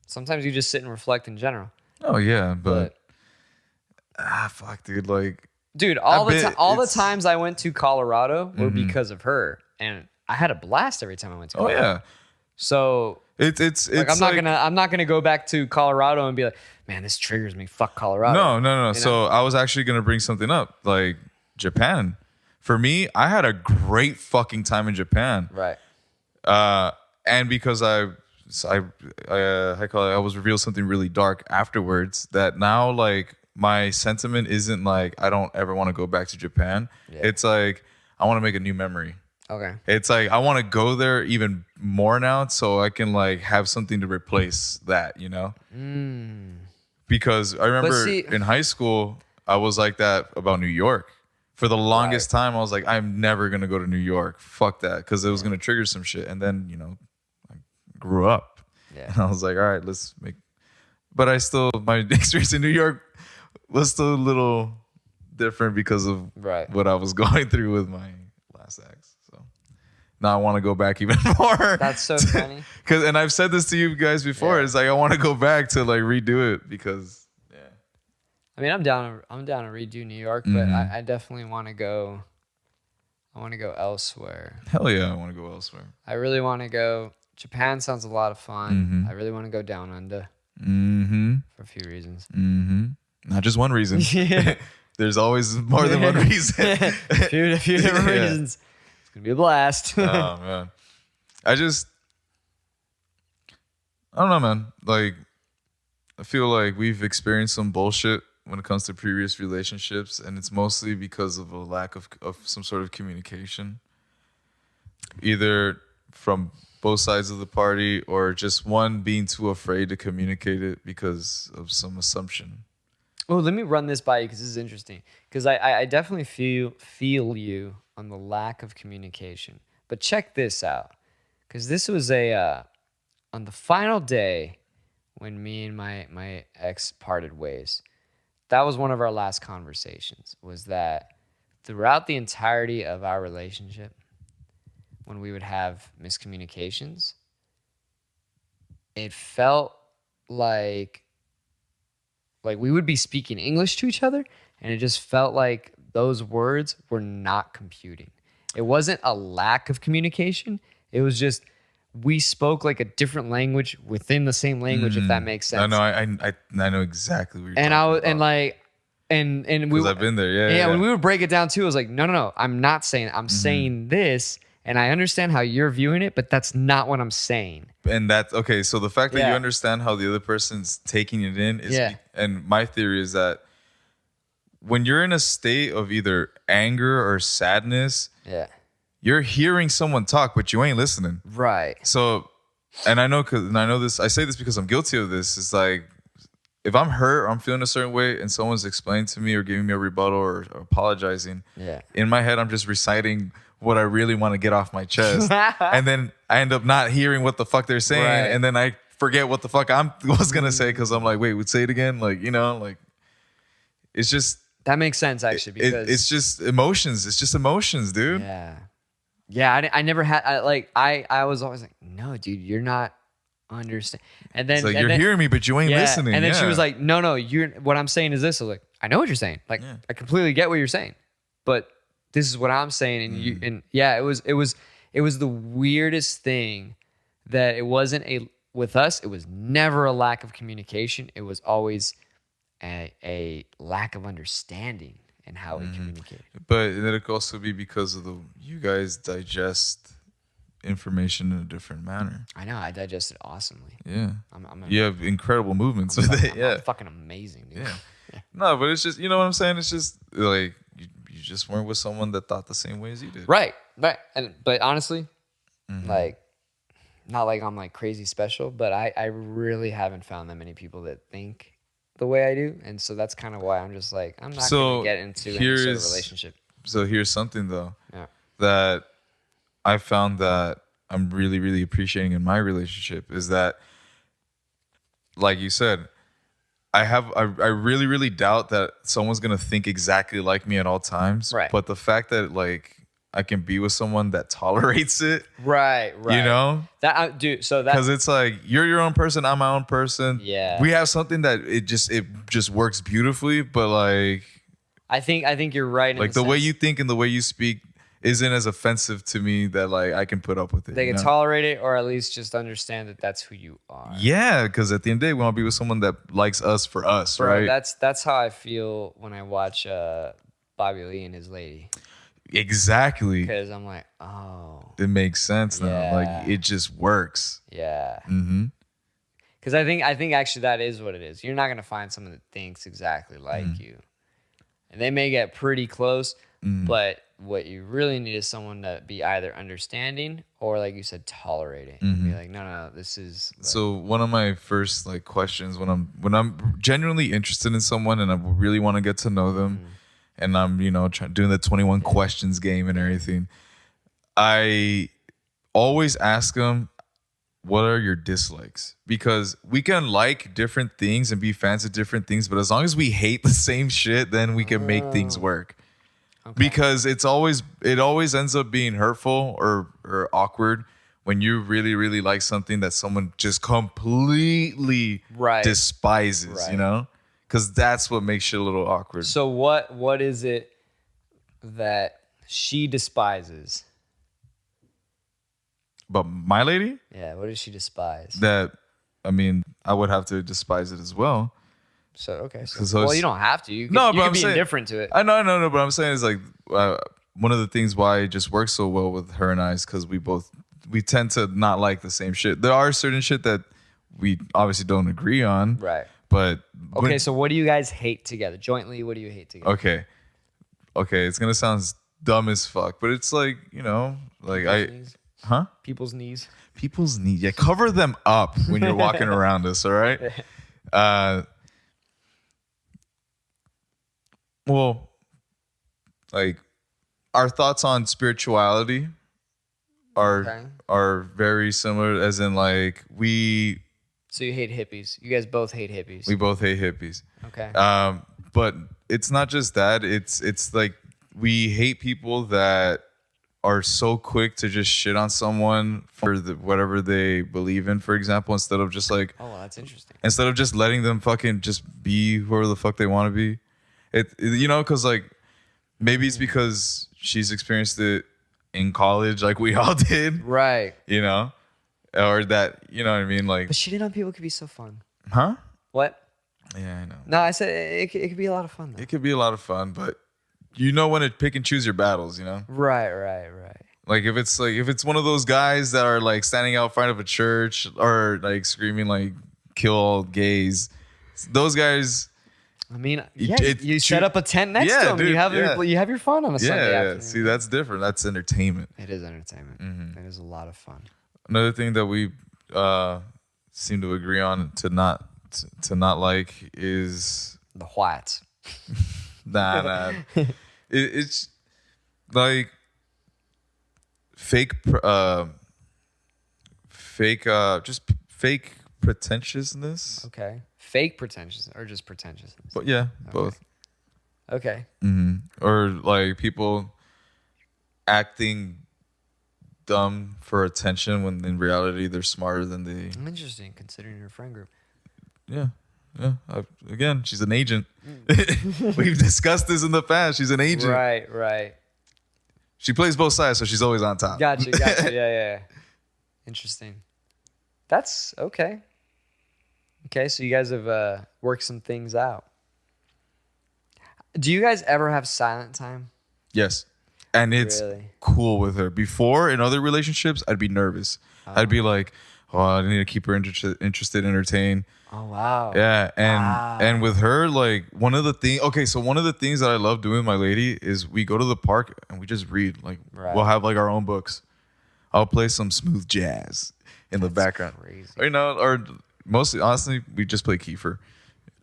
Sometimes you just sit and reflect in general. Oh yeah, but fuck, dude, like, dude, all the times I went to Colorado were because of her, and I had a blast every time I went to Colorado. Oh yeah. So it's like I'm not gonna go back to Colorado and be like, man, this triggers me. Fuck Colorado. No. So I was actually gonna bring something up, like Japan. For me, I had a great fucking time in Japan. Right. And because I was revealed something really dark afterwards. That now like my sentiment isn't like I don't ever want to go back to Japan. Yeah. It's like I want to make a new memory. Okay. It's like I want to go there even more now so I can like have something to replace that, Because I remember in high school, I was like that about New York. For the longest time, I was like, I'm never going to go to New York. Fuck that. Because it was going to trigger some shit. And then, I grew up. Yeah. And I was like, all right, let's make. But my experience in New York was still a little different because of what I was going through with my last ex. Now I want to go back even more. That's so funny. And I've said this to you guys before. Yeah. It's like I want to go back to like redo it because I mean, I'm down to redo New York, but I definitely want to go. I want to go elsewhere. Hell yeah, I want to go elsewhere. I really want to go. Japan sounds a lot of fun. I really want to go down under. For a few reasons. Not just one reason. there's always more than one reason. a few different reasons. It's gonna be a blast. Oh man, I don't know, man. Like, I feel like we've experienced some bullshit when it comes to previous relationships, and it's mostly because of a lack of some sort of communication, either from both sides of the party or just one being too afraid to communicate it because of some assumption. Oh, let me run this by you because this is interesting. Because I definitely feel you on the lack of communication. But check this out. Because this was on the final day when me and my ex parted ways. That was one of our last conversations. Was that throughout the entirety of our relationship, when we would have miscommunications, it felt like we would be speaking English to each other, and it just felt like those words were not computing. It wasn't a lack of communication. It was just we spoke like a different language within the same language, if that makes sense. I know exactly what you're talking about. And we, because I've been there, yeah. When we would break it down too, it was like, no, I'm not saying. I'm saying this, and I understand how you're viewing it, but that's not what I'm saying. And that's okay. So the fact that you understand how the other person's taking it in is, and my theory is that when you're in a state of either anger or sadness, you're hearing someone talk, but you ain't listening. Right. So, and I know this. I say this because I'm guilty of this. It's like if I'm hurt or I'm feeling a certain way, and someone's explaining to me or giving me a rebuttal or apologizing, in my head I'm just reciting what I really want to get off my chest. And then I end up not hearing what the fuck they're saying. Right. And then I forget what the fuck I was going to say because I'm like, wait, would say it again? Like, like it's just. That makes sense, actually. Because it's just emotions. It's just emotions, dude. Yeah. Yeah, I never had, I was always like, no, dude, you're not understand. And then. It's like, you're hearing me, but you ain't listening. And then she was like, no, what I'm saying is this. I was like, I know what you're saying. Like, I completely get what you're saying. But this is what I'm saying, and it was the weirdest thing that it wasn't with us. It was never a lack of communication. It was always a lack of understanding in how we communicate. But then it could also be because of you guys digest information in a different manner. I know, I digest it awesomely. Yeah, you have incredible movements with it. I'm fucking amazing, dude. Yeah. No, but it's just, you know what I'm saying? It's just like. You just weren't with someone that thought the same way as you did. Right. But honestly, like, not like I'm like crazy special, but I really haven't found that many people that think the way I do. And so that's kind of why I'm just like, I'm not going to get into any sort of relationship. So here's something though, that I found that I'm really, really appreciating in my relationship is that, like you said, I really, really doubt that someone's going to think exactly like me at all times. Right. But the fact that like I can be with someone that tolerates it. Right. You know? Because it's like you're your own person, I'm my own person. Yeah. We have something that it just works beautifully, but like I think you're right. Like the way you think and the way you speak isn't as offensive to me that like I can put up with it. They can tolerate it, or at least just understand that that's who you are. Yeah, because at the end of the day, we want to be with someone that likes us for us, right? That's how I feel when I watch Bobby Lee and his lady. Exactly. Because I'm like, oh, it makes sense now. Like it just works. Yeah. Because I think actually that is what it is. You're not gonna find someone that thinks exactly like you, and they may get pretty close, but what you really need is someone to be either understanding or, like you said, tolerate it. And be like, no, this is. Like, so one of my first like questions when I'm genuinely interested in someone and I really want to get to know them, and I'm doing the 21 questions game and everything, I always ask them, what are your dislikes? Because we can like different things and be fans of different things, but as long as we hate the same shit, then we can make things work. Okay. Because it always ends up being hurtful or awkward when you really, really like something that someone just completely despises, because that's what makes shit a little awkward. So what is it that she despises? But my lady? Yeah, what does she despise? That, I mean, I would have to despise it as well. So okay. So You don't have to. You can, no, you but can I'm be saying, indifferent to it. I know. But I'm saying is like one of the things why it just works so well with her and I is because we tend to not like the same shit. There are certain shit that we obviously don't agree on. Right. But okay, so what do you guys hate together? Jointly, what do you hate together? Okay, it's gonna sound dumb as fuck, but it's like, People's knees. People's knees. Yeah, cover them up when you're walking around us, all right? Well, like our thoughts on spirituality are very similar, as in like So you hate hippies. You guys both hate hippies. We both hate hippies. Okay. But it's not just that. It's like we hate people that are so quick to just shit on someone for whatever they believe in, for example, instead of just like, oh, well, that's interesting. Instead of just letting them fucking just be whoever the fuck they want to be. Because like maybe it's because she's experienced it in college like we all did. Right. Or that, you know what I mean? Like, but shitting on people could be so fun. Huh? What? Yeah, I know. No, I said it could be a lot of fun, though. It could be a lot of fun, but you know when to pick and choose your battles, Right. Like if it's one of those guys that are like standing out front of a church or like screaming like kill all gays, those guys. I mean, you set up a tent next to them. Dude, you have your fun on a Sunday afternoon. Yeah. See, that's different. That's entertainment. It is entertainment. Mm-hmm. It is a lot of fun. Another thing that we seem to agree on to not like is the whites. Nah. It's like fake pretentiousness. Okay. Fake pretentiousness or just pretentiousness? But yeah, okay. Both. Okay. Mm-hmm. Or like people acting dumb for attention when in reality they're smarter than they. Interesting, considering your friend group. Yeah. Again, she's an agent. We've discussed this in the past. She's an agent. Right. She plays both sides, so she's always on top. Gotcha. Yeah. Interesting. That's okay. Okay, so you guys have worked some things out. Do you guys ever have silent time? Yes. And it's cool with her. Before, in other relationships, I'd be nervous. I'd be like, I need to keep her interested, entertained. Oh, wow. Yeah. And with her, like, one of the things that I love doing with my lady is we go to the park and we just read. Like, we'll have, like, our own books. I'll play some smooth jazz in the background. Crazy. Or mostly, honestly, we just play Kiefer.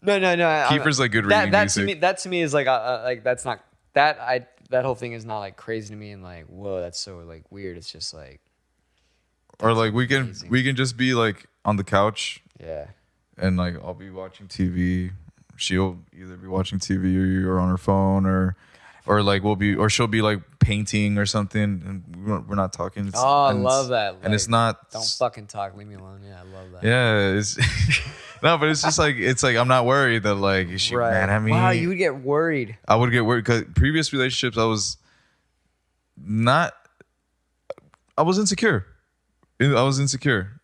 No. Kiefer's like good reading music. That to me is like that's not that whole thing is not like crazy to me and like whoa, that's so like weird. It's just like, or like we can just be like on the couch. Yeah. And like I'll be watching TV. She'll either be watching TV or on her phone or she'll be like painting or something, and we're not talking. I love that. And it's not. Don't fucking talk. Leave me alone. Yeah, I love that. Yeah, it's no, but it's just like I'm not worried that like is she mad at me? Wow, you would get worried. I would get worried because previous relationships I was insecure.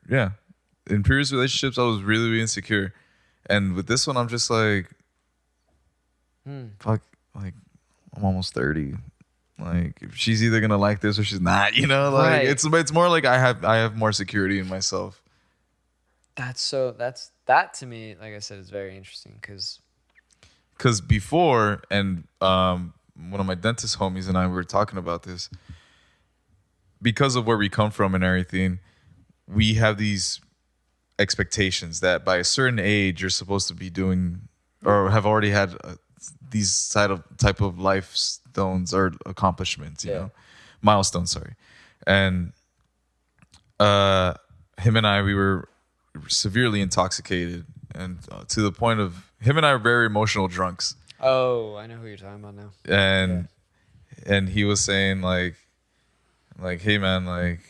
Yeah, in previous relationships I was really, really insecure, and with this one I'm just like, fuck, like I'm almost 30. Like if she's either gonna like this or she's not, like it's more like I have more security in myself. That to me, like I said, is very interesting because before, and one of my dentist homies and I were talking about this, because of where we come from and everything, we have these expectations that by a certain age you're supposed to be doing or have already had these type of milestones or accomplishments, milestones. Sorry, and him and I, we were severely intoxicated, and to the point of him and I are very emotional drunks. Oh, I know who you're talking about now. And he was saying like, hey man, like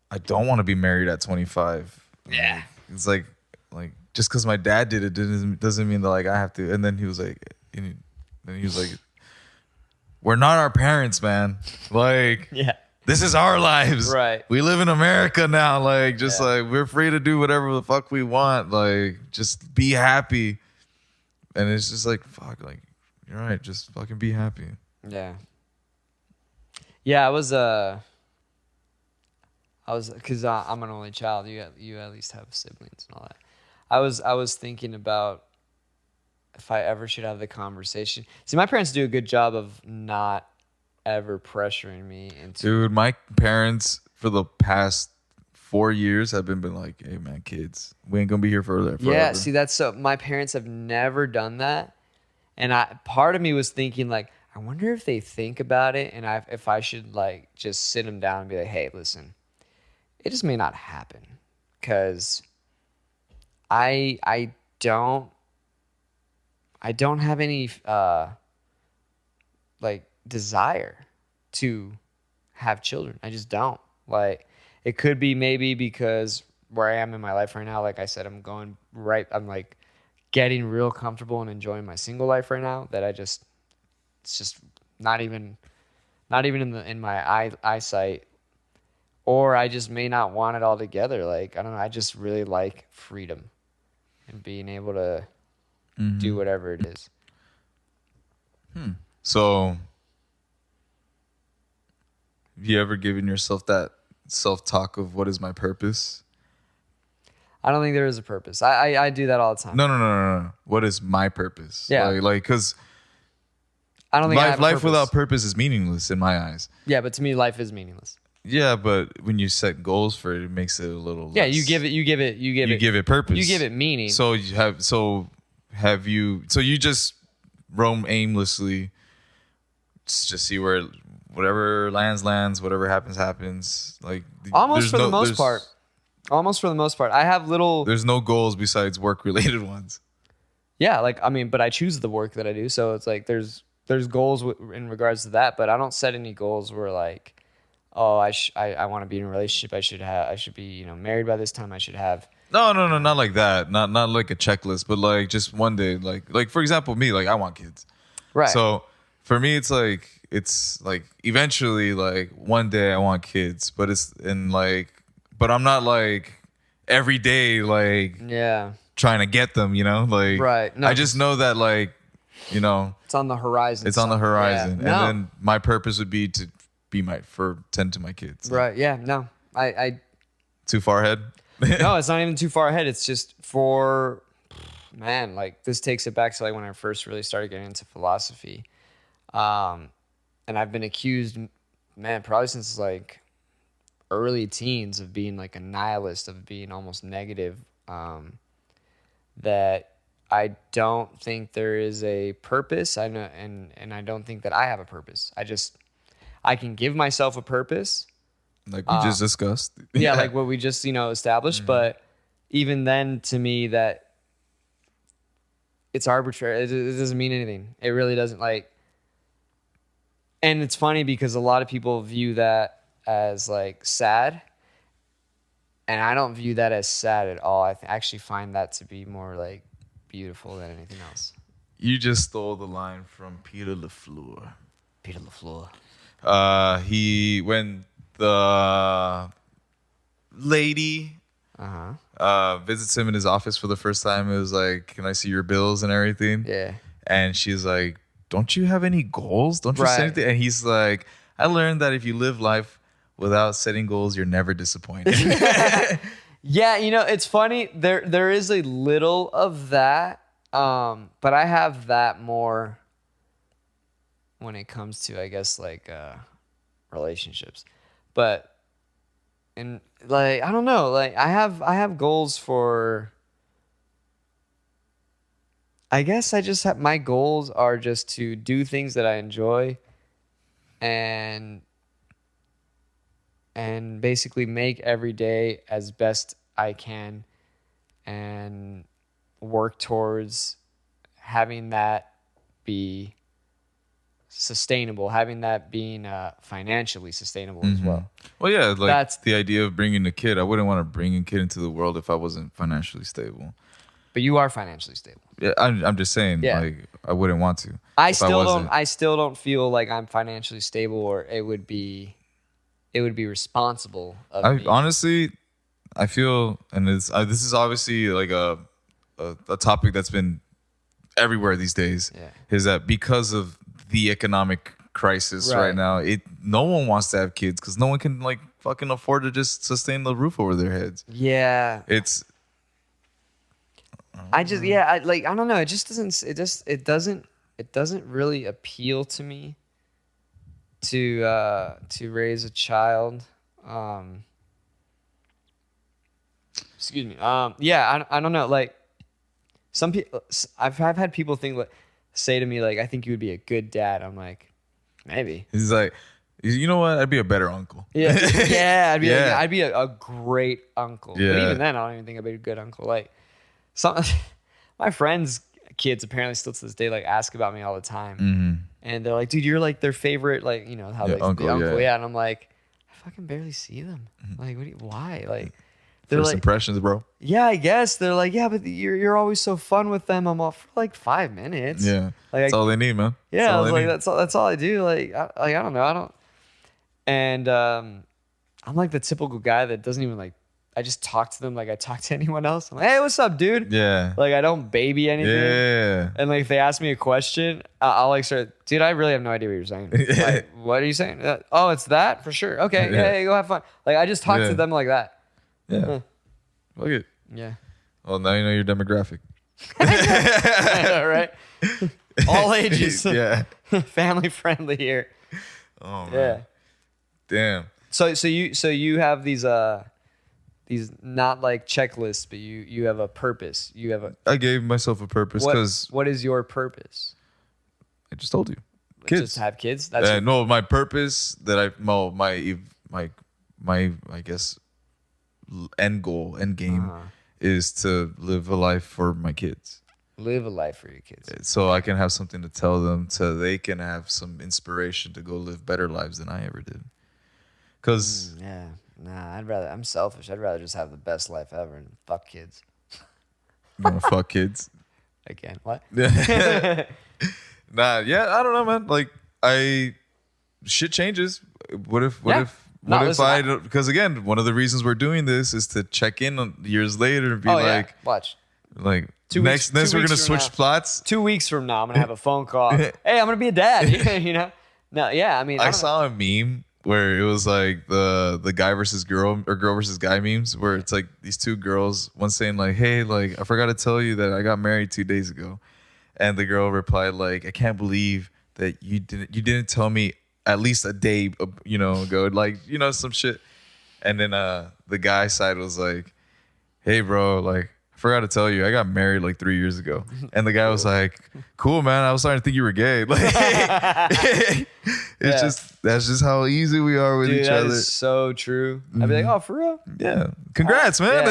I don't want to be married at 25. Yeah, it's like just because my dad did it doesn't mean that like I have to. And then he was like. We're not our parents, man. Like, this is our lives. Right. We live in America now. Like, just like we're free to do whatever the fuck we want. Like, just be happy. And it's just like, fuck, like, you're right. Just fucking be happy. Yeah. Yeah, I was because I'm an only child. You at least have siblings and all that. I was thinking about if I ever should have the conversation. See, my parents do a good job of not ever pressuring me into. Dude, my parents for the past 4 years have been like, hey man, kids, we ain't gonna be here forever. Yeah, see, that's so. My parents have never done that, and part of me was thinking like, I wonder if they think about it, and if I should like just sit them down and be like, hey, listen, it just may not happen, because I don't have any like desire to have children. I just don't. Like, it could be maybe because where I am in my life right now, like I said, I'm like getting real comfortable and enjoying my single life right now, that it's just not even in my eyesight. Or I just may not want it all together. Like, I don't know, I just really like freedom and being able to do whatever it is. So, have you ever given yourself that self-talk of what is my purpose? I don't think there is a purpose. I do that all the time. No. What is my purpose? Yeah. Like, because I don't think life without purpose is meaningless in my eyes. Yeah, but to me, life is meaningless. Yeah, but when you set goals for it, it makes it a little. Yeah, less. you give it purpose. You give it meaning. So you just roam aimlessly, just see where whatever lands, whatever happens. Like, almost for the most part, I have little. There's no goals besides work-related ones. Yeah, like, I mean, but I choose the work that I do, so it's like there's goals in regards to that, but I don't set any goals where like, oh, I want to be in a relationship. I should be married by this time. I should have. No, not like that. Not like a checklist, but like just one day. Like for example, me, like I want kids. Right. So for me, it's like eventually, like one day I want kids, but but I'm not like every day like trying to get them. Like right. No, I just know that like it's on the horizon. It's on the horizon, yeah. And then my purpose would be to tend to my kids. Right. Yeah. No. I too far ahead. No, it's not even too far ahead. It's just like this takes it back to like when I first really started getting into philosophy. And I've been accused, probably since like early teens, of being like a nihilist, of being almost negative. That I don't think there is a purpose. I know, and I don't think that I have a purpose. I can give myself a purpose. Like we just discussed. Yeah, like what we just, established. Mm-hmm. But even then, to me, that it's arbitrary. It doesn't mean anything. It really doesn't. Like, and it's funny because a lot of people view that as like sad. And I don't view that as sad at all. I actually find that to be more like beautiful than anything else. You just stole the line from Peter LaFleur. Peter LaFleur. When the lady visits him in his office for the first time, it was like, can I see your bills and everything? Yeah. And she's like, don't you have any goals? Don't you say anything? And he's like, I learned that if you live life without setting goals, you're never disappointed. Yeah, it's funny. There is a little of that, but I have that more when it comes to, I guess, like relationships. But and like I don't know, like I have goals for. I guess I just have, my goals are just to do things that I enjoy, and basically make every day as best I can, and work towards having that be sustainable, having that being financially sustainable as well. Well, yeah, like that's the idea of bringing a kid. I wouldn't want to bring a kid into the world if I wasn't financially stable. But you are financially stable. Yeah, I'm just saying. Yeah. Like I wouldn't want to. I still don't feel like I'm financially stable, or it would be responsible of me. Honestly, I feel, and this is obviously like a topic that's been everywhere these days is that because of the economic crisis right now, no one wants to have kids because no one can like fucking afford to just sustain the roof over their heads. Yeah. I don't know. It just doesn't it doesn't really appeal to me to raise a child. Excuse me. I don't know. Like some people, I've had people say to me like, I think you would be a good dad. I'm like, maybe. He's like, you know what? I'd be a better uncle. Yeah, I'd be a great uncle. Yeah. But even then, I don't even think I'd be a good uncle. Like my friends' kids apparently still to this day like ask about me all the time, and they're like, dude, you're like their favorite, like how like uncle, the uncle, and I'm like, I fucking barely see them. Like, why? Like. First like, impressions, bro. Yeah, I guess they're like, yeah, but you're always so fun with them. I'm off for like 5 minutes. Yeah, like that's all they need, man. Yeah, I was like, that's all I do. Like, I don't know, and I'm like the typical guy that doesn't even like. I just talk to them like I talk to anyone else. I'm like, hey, what's up, dude? Yeah. Like I don't baby anything. Yeah. And like if they ask me a question, I'll like start, dude, I really have no idea what you're saying. Like, what are you saying? Oh, it's that for sure. Okay, yeah, go have fun. Like I just talk to them like that. Yeah. Look it. Yeah. Well, now you know your demographic. Right? All ages. Yeah. Family friendly here. Oh man. Yeah. Damn. So you have these not like checklists, but you have a purpose. I gave myself a purpose because what is your purpose? I just told you. Kids. Just have kids? No, my purpose my I guess end game is to live a life for my kids. Live a life for your kids. So I can have something to tell them so they can have some inspiration to go live better lives than I ever did. Cause I'm selfish. I'd rather just have the best life ever and fuck kids. You wanna fuck kids? Again, what? I don't know, man. Like shit changes. What if because again, one of the reasons we're doing this is to check in years later and be watch. Like next we're gonna switch plots. 2 weeks from now, I'm gonna have a phone call. Hey, I'm gonna be a dad. No, yeah. I mean, I saw a meme where it was like the guy versus girl or girl versus guy memes where it's like these two girls, one saying like, hey, like I forgot to tell you that I got married 2 days ago, and the girl replied like, I can't believe that you didn't tell me at least a day ago, like some shit. And then the guy side was like, hey bro, like I forgot to tell you I got married like 3 years ago. And the guy was like, cool man, I was starting to think you were gay. Like that's just how easy we are with each other. That is so true. I'd be like, oh, for real? Yeah, congrats man.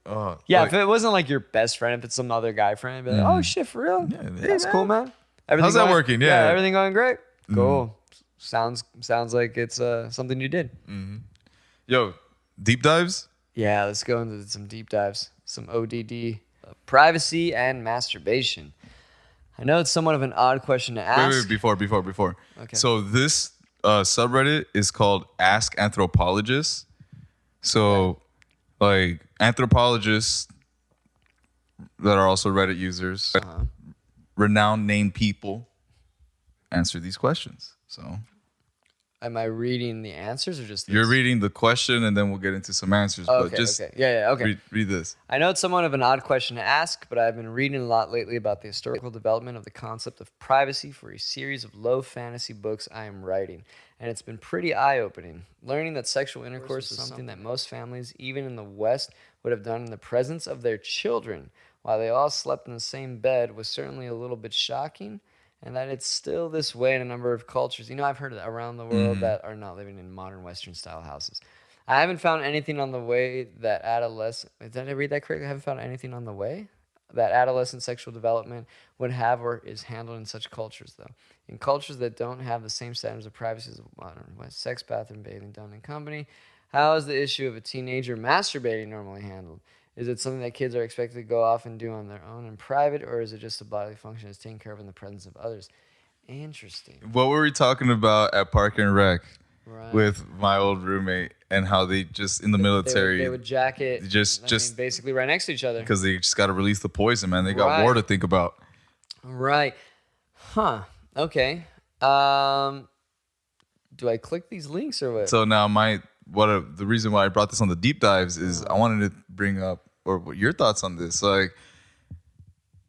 If it wasn't like your best friend, if it's some other guy friend, I'd be like, oh shit, for real? Yeah, that's cool, man. How's that working? Yeah, everything going great. Cool. Sounds like it's something you did. Yo, deep dives. Yeah, let's go into some deep dives. Some ODD, privacy and masturbation. I know it's somewhat of an odd question to ask. Wait, before. Okay. So this subreddit is called Ask Anthropologists. So, like anthropologists that are also Reddit users, renowned named people, answer these questions. So, am I reading the answers or just these? You're reading the question and then we'll get into some answers. Okay, but just okay. Read this. I know it's somewhat of an odd question to ask, but I've been reading a lot lately about the historical development of the concept of privacy for a series of low fantasy books I am writing. And it's been pretty eye-opening. Learning that sexual intercourse is something that most families, even in the West, would have done in the presence of their children while they all slept in the same bed was certainly a little bit shocking. And that it's still this way in a number of cultures. I've heard around the world that are not living in modern Western-style houses. I haven't found anything on the way that did I read that correctly? I haven't found anything on the way that adolescent sexual development would have or is handled in such cultures, though. In cultures that don't have the same standards of privacy as modern West, sex, bathroom, bathing done in company, how is the issue of a teenager masturbating normally handled? Is it something that kids are expected to go off and do on their own in private, or is it just a bodily function that's taken care of in the presence of others? Interesting. What were we talking about at Park and Rec? with my old roommate and how they just in the military they would jacket just basically right next to each other because they just got to release the poison, man. They got war to think about. Right. Huh. Okay. Do I click these links or what? So now the reason why I brought this on the deep dives is I wanted to bring up what your thoughts on this. Like,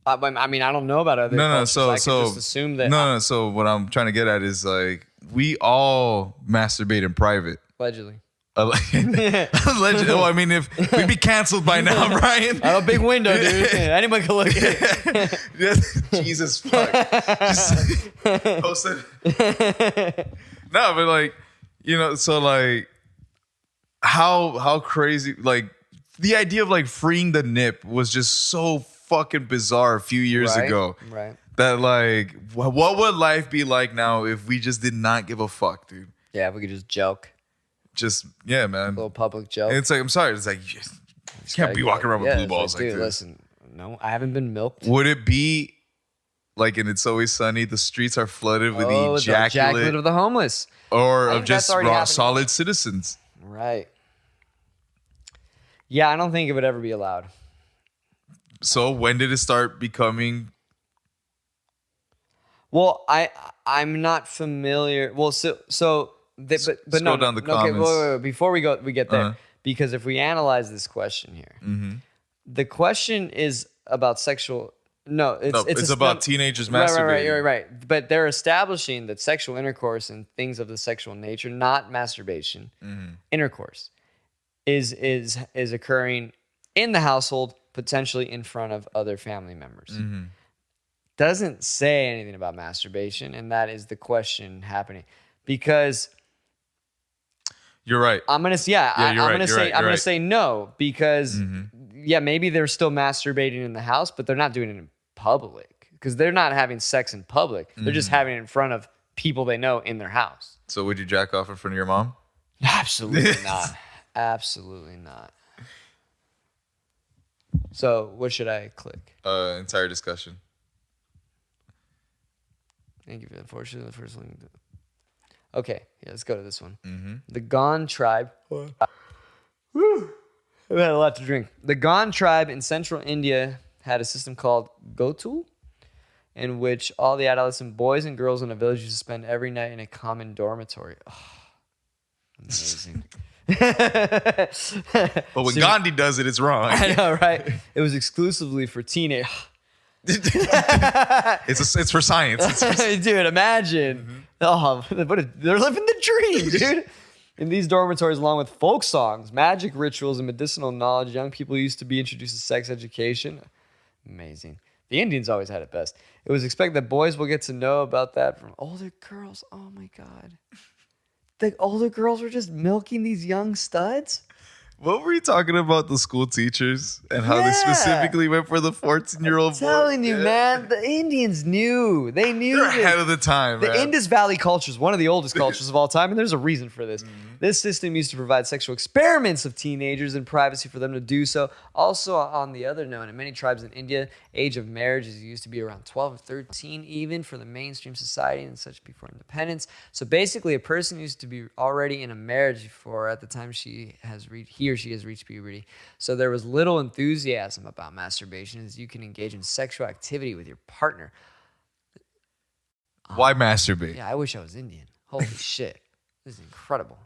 I mean, I don't know about other. So just assume that. No. So what I'm trying to get at is like we all masturbate in private. Allegedly. Allegedly. Well, I mean, if we'd be canceled by now, Brian. I have a big window, dude. Anybody can look at it. Jesus fuck. Just post it. No, but like, so like how crazy, like the idea of like freeing the nip was just so fucking bizarre a few years ago. Right. That like, what would life be like now if we just did not give a fuck, dude? Yeah, if we could just joke. Man. A little public joke. And it's like, I'm sorry. It's like, you can't be walking around with blue balls like dude, this. Listen, no, I haven't been milked. Would it be like in It's Always Sunny, the streets are flooded with the ejaculate of the homeless. Or of just raw, solid citizens. Right. Yeah, I don't think it would ever be allowed. So when did it start becoming? Well, I'm not familiar. Well, but scroll down the comments. Okay, wait. Before we get there, because if we analyze this question here, the question is about sexual. No, it's about teenagers masturbating. Right. But they're establishing that sexual intercourse and things of the sexual nature, not masturbation, intercourse, is occurring in the household, potentially in front of other family members. Doesn't say anything about masturbation, and that is the question happening. Because you're right. I'm gonna say no, because maybe they're still masturbating in the house, but they're not doing it in public because they're not having sex in public. They're just having it in front of people they know in their house. So would you jack off in front of your mom? Absolutely not. Absolutely not. So what should I click? Entire discussion. Thank you for the first link. Okay, yeah, let's go to this one. The Gone tribe. We had a lot to drink. The Gone tribe in central India had a system called Gotul, in which all the adolescent boys and girls in a village used to spend every night in a common dormitory. Oh, amazing. But when Gandhi does it, it's wrong. I know, right? It was exclusively for teenagers. It's for science. Dude, imagine. Oh, they're living the dream, dude. In these dormitories, along with folk songs, magic rituals, and medicinal knowledge, young people used to be introduced to sex education. Amazing. The Indians always had it best. It was expected that boys will get to know about that from older girls. Oh my God. The older girls were just milking these young studs? What were you talking about, the school teachers and how they specifically went for the 14-year-old boy? I'm telling you, man, the Indians knew. They knew. They're ahead of the time, The Indus Valley culture is one of the oldest cultures of all time, and there's a reason for this. This system used to provide sexual experiments of teenagers in privacy for them to do so. Also, on the other note, in many tribes in India, age of marriage is used to be around 12 or 13 even for the mainstream society and such before independence. So basically, a person used to be already in a marriage before at the time he or she has reached puberty. So there was little enthusiasm about masturbation as you can engage in sexual activity with your partner. Why masturbate? Yeah, I wish I was Indian. Holy shit. This is incredible.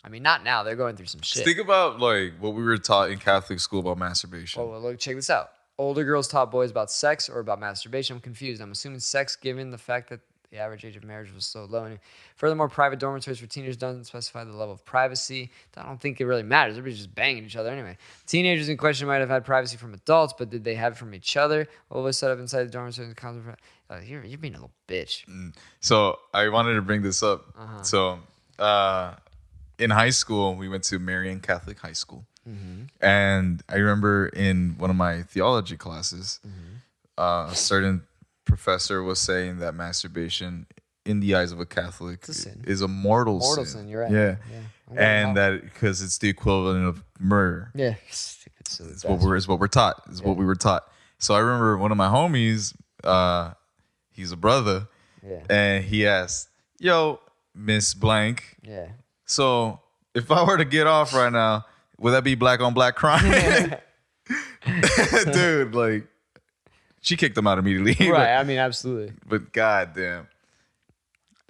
I mean, not now. They're going through some shit. Think about like what we were taught in Catholic school about masturbation. Oh, well, look, check this out. Older girls taught boys about sex or about masturbation. I'm confused. I'm assuming sex given the fact that the average age of marriage was so low. And furthermore, private dormitories for teenagers doesn't specify the level of privacy. I don't think it really matters. Everybody's just banging each other anyway. Teenagers in question might have had privacy from adults, but did they have it from each other? What was set up inside the dormitory? You're being a little bitch. So I wanted to bring this up. So in high school, we went to Marian Catholic High School. And I remember in one of my theology classes, a certain professor was saying that masturbation in the eyes of a Catholic is a mortal sin. You're right. Yeah. And that because it's the equivalent of murder. Yeah. It's what we're taught. It's what we were taught. So I remember one of my homies, he's a brother, and he asked, yo, Miss Blank. Yeah. So if I were to get off right now, would that be black on black crime? Dude, like, she kicked him out immediately. Right. I mean, absolutely. But goddamn.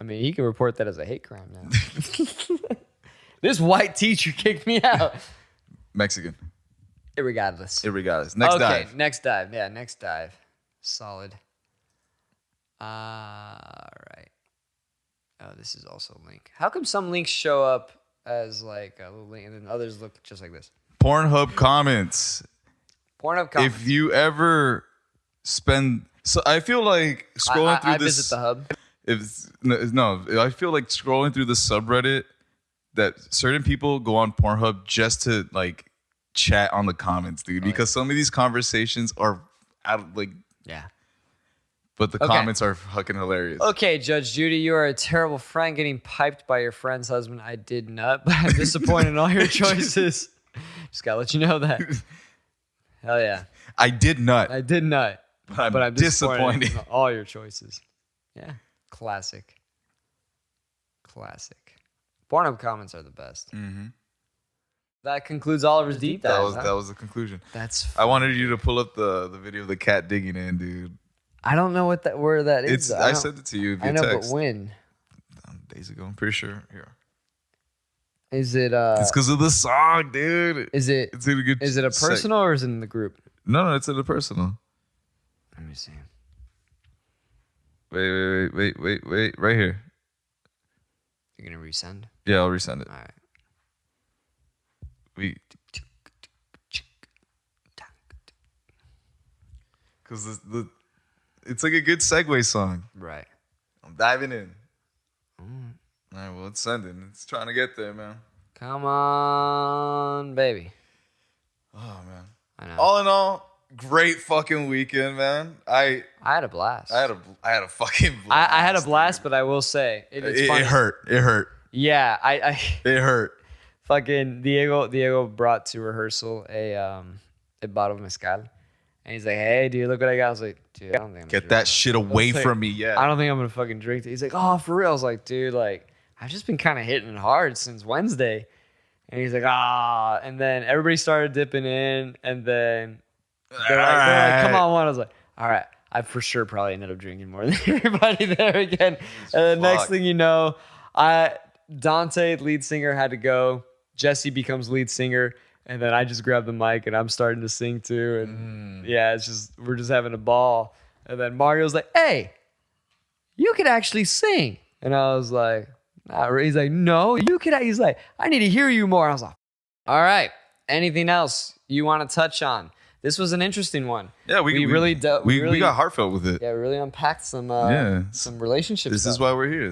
I mean, he can report that as a hate crime now. This white teacher kicked me out. Mexican. Irregardless. Next dive. Next dive. Yeah, next dive. Solid. All right. Oh, this is also a link. How come some links show up as like a little link and then others look just like this? Pornhub comments. If you ever spend... So I feel like scrolling through this... I visit the hub. I feel like scrolling through the subreddit that certain people go on Pornhub just to like chat on the comments, dude. Because some of these conversations are yeah. But the comments are fucking hilarious. Okay, Judge Judy, you are a terrible friend getting piped by your friend's husband. I did not, but I'm disappointed in all your choices. Just gotta let you know that. Hell yeah. I did not. But I'm disappointed in all your choices. Yeah. Classic. Pornhub comments are the best. Mm-hmm. That concludes Oliver's deep dive. That was the conclusion. That's I wanted you to pull up the video of the cat digging in, dude. I don't know where that is. I sent it to you via I know, text. But when? Days ago, I'm pretty sure. Here. Is it It's because of the song, dude. Is it a personal or is it in the group? No, it's in the personal. Let me see. Wait. Right here. You're gonna resend? Yeah, I'll resend it. All right. Because it's like a good segue song. Right. I'm diving in. All right, well, it's sending. It's trying to get there, man. Come on, baby. Oh, man. I know. All in all, great fucking weekend, man. I had a blast. I had a fucking blast. I had a blast, but I will say it hurt. It hurt. Yeah, it hurt. Fucking Diego brought to rehearsal a bottle of mezcal. And he's like, hey, dude, look what I got. I was like, dude, I don't think I'm Get that shit away from me, yeah. I don't think I'm going to fucking drink it. He's like, oh, for real? I was like, dude, like, I've just been kind of hitting it hard since Wednesday. And he's like, ah. And then everybody started dipping in. And then they're like, come on, one. I was like, all right. I for sure probably ended up drinking more than everybody there again. And the next thing you know, Dante, lead singer, had to go. Jesse becomes lead singer. And then I just grabbed the mic and I'm starting to sing too. And yeah, we're just having a ball. And then Mario's like, hey, you could actually sing. And I was like, nah. He's like, no, you could. He's like, I need to hear you more. I was like, all right. Anything else you want to touch on? This was an interesting one. Yeah, we got heartfelt with it. Yeah, we really unpacked some relationships. This is why we're here.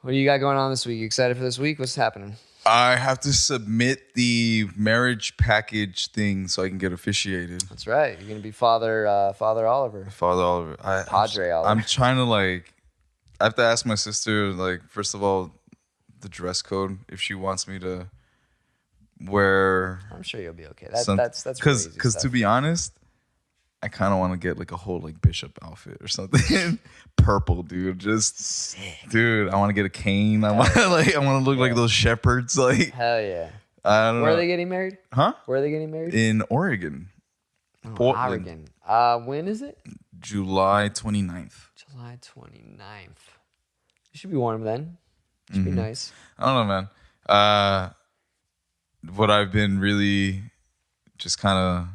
What do you got going on this week? You excited for this week? What's happening? I have to submit the marriage package thing so I can get officiated. That's right. You're gonna be Father Oliver. Padre Oliver. I'm trying to I have to ask my sister, first of all, the dress code, if she wants me to wear. I'm sure you'll be okay. That's because to be honest, I kind of want to get a whole bishop outfit or something. Purple, dude. Just sick. Dude, I want to get a cane. I want to look like those shepherds. Hell yeah. I don't know. Where are they getting married? Huh? Where are they getting married? In Oregon. Oregon. When is it? July 29th. July 29th. It should be warm then. It should be nice. I don't know, man. What I've been really just kind of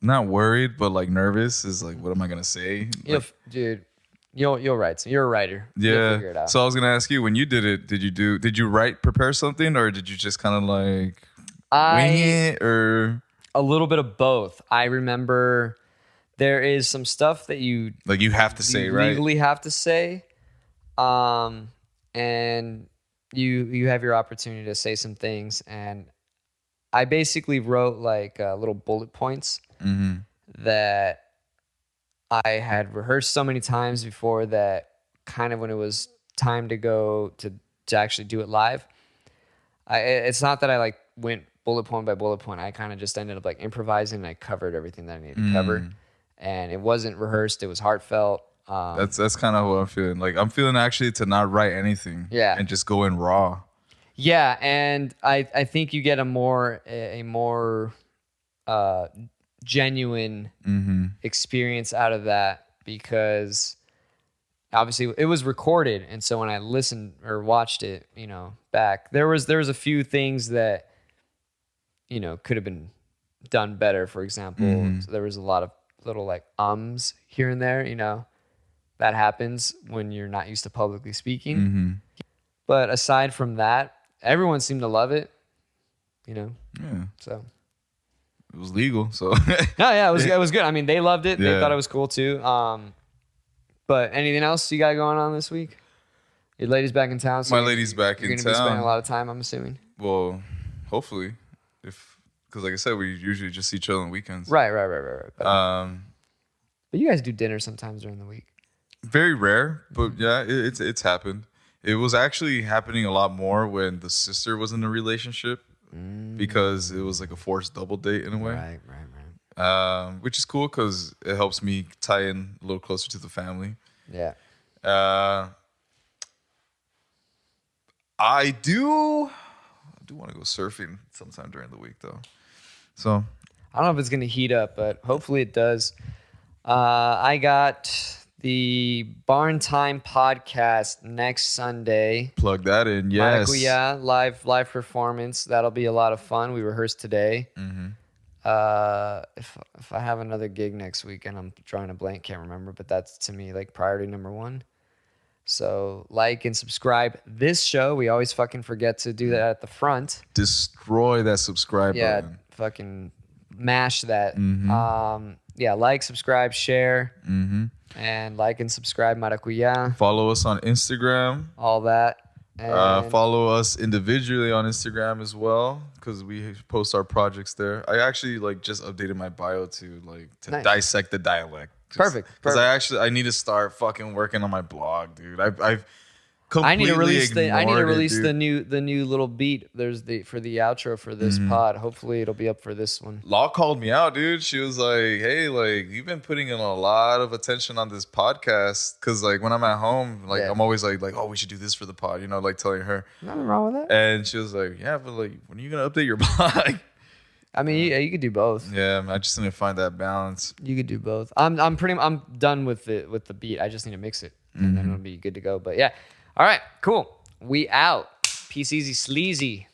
not worried, but nervous is what am I gonna say? Dude, you'll write. You're a writer. Yeah. You'll figure it out. So I was gonna ask you, when you did it, did you prepare something, or did you just kind of wing it, or a little bit of both? I remember there is some stuff that you have to say, right? Legally have to say, and you have your opportunity to say some things, and I basically wrote little bullet points that I had rehearsed so many times before that kind of when it was time to go to actually do it live, it's not that I went bullet point by bullet point. I kind of just ended up improvising, and I covered everything that I needed to cover, and it wasn't rehearsed. It was heartfelt. That's kind of what I'm feeling. Like I'm feeling actually to not write anything. Yeah. And just go in raw. Yeah, and I think you get a more genuine experience out of that, because obviously it was recorded, and so when I listened or watched it, back, there was a few things that could have been done better. For example, so there was a lot of little like ums here and there. That happens when you're not used to publicly speaking. But aside from that, everyone seemed to love it. Yeah. So it was legal. So yeah, it was good. I mean, they loved it. They thought it was cool too. But anything else you got going on this week? Your lady's back in town. So my lady's back in town. You're gonna be spending a lot of time, I'm assuming. Well, hopefully, because like I said, we usually just see each other on weekends. Right. But you guys do dinner sometimes during the week. Very rare, but yeah, it's happened. It was actually happening a lot more when the sister was in a relationship, because it was like a forced double date in a way. Right. Which is cool because it helps me tie in a little closer to the family. Yeah. I do want to go surfing sometime during the week though. So I don't know if it's going to heat up, but hopefully it does. I got the Barn Time podcast next Sunday. Plug that in, yes. Maracuya, live performance. That'll be a lot of fun. We rehearsed today. If I have another gig next week and I'm drawing a blank, can't remember, but that's to me like priority number one. So like and subscribe this show. We always fucking forget to do that at the front. Destroy that subscribe button. Fucking mash that. Like, subscribe, share, and like and subscribe Maracuya. Follow us on Instagram. All that. And follow us individually on Instagram as well, because we post our projects there. I actually just updated my bio to nice. Dissect the dialect. Perfect. Because I need to start fucking working on my blog, dude. I've completely I need to release it, the new little beat. There's for the outro for this pod. Hopefully it'll be up for this one. Law called me out, dude. She was like, "Hey, you've been putting in a lot of attention on this podcast." Because when I'm at home, I'm always like, "Oh, we should do this for the pod," telling her. Nothing wrong with that. And she was like, "Yeah, but when are you gonna update your blog?" I mean, you could do both. Yeah, I just need to find that balance. You could do both. I'm done with the beat. I just need to mix it, and then it'll be good to go. But yeah. All right, cool. We out. Peace easy, sleazy.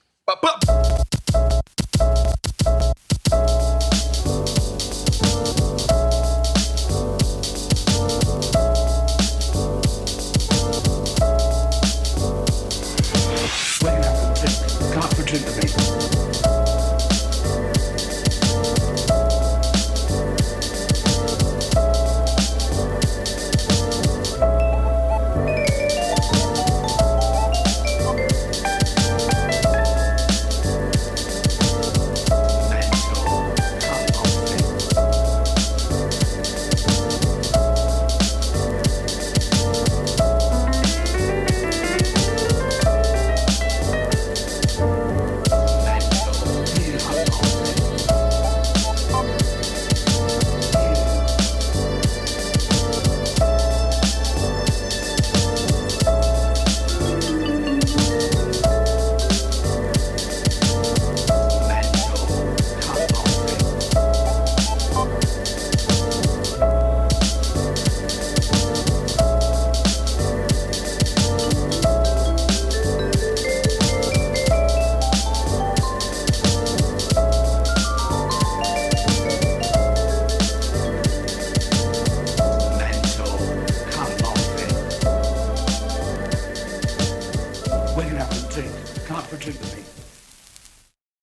Can't predict me.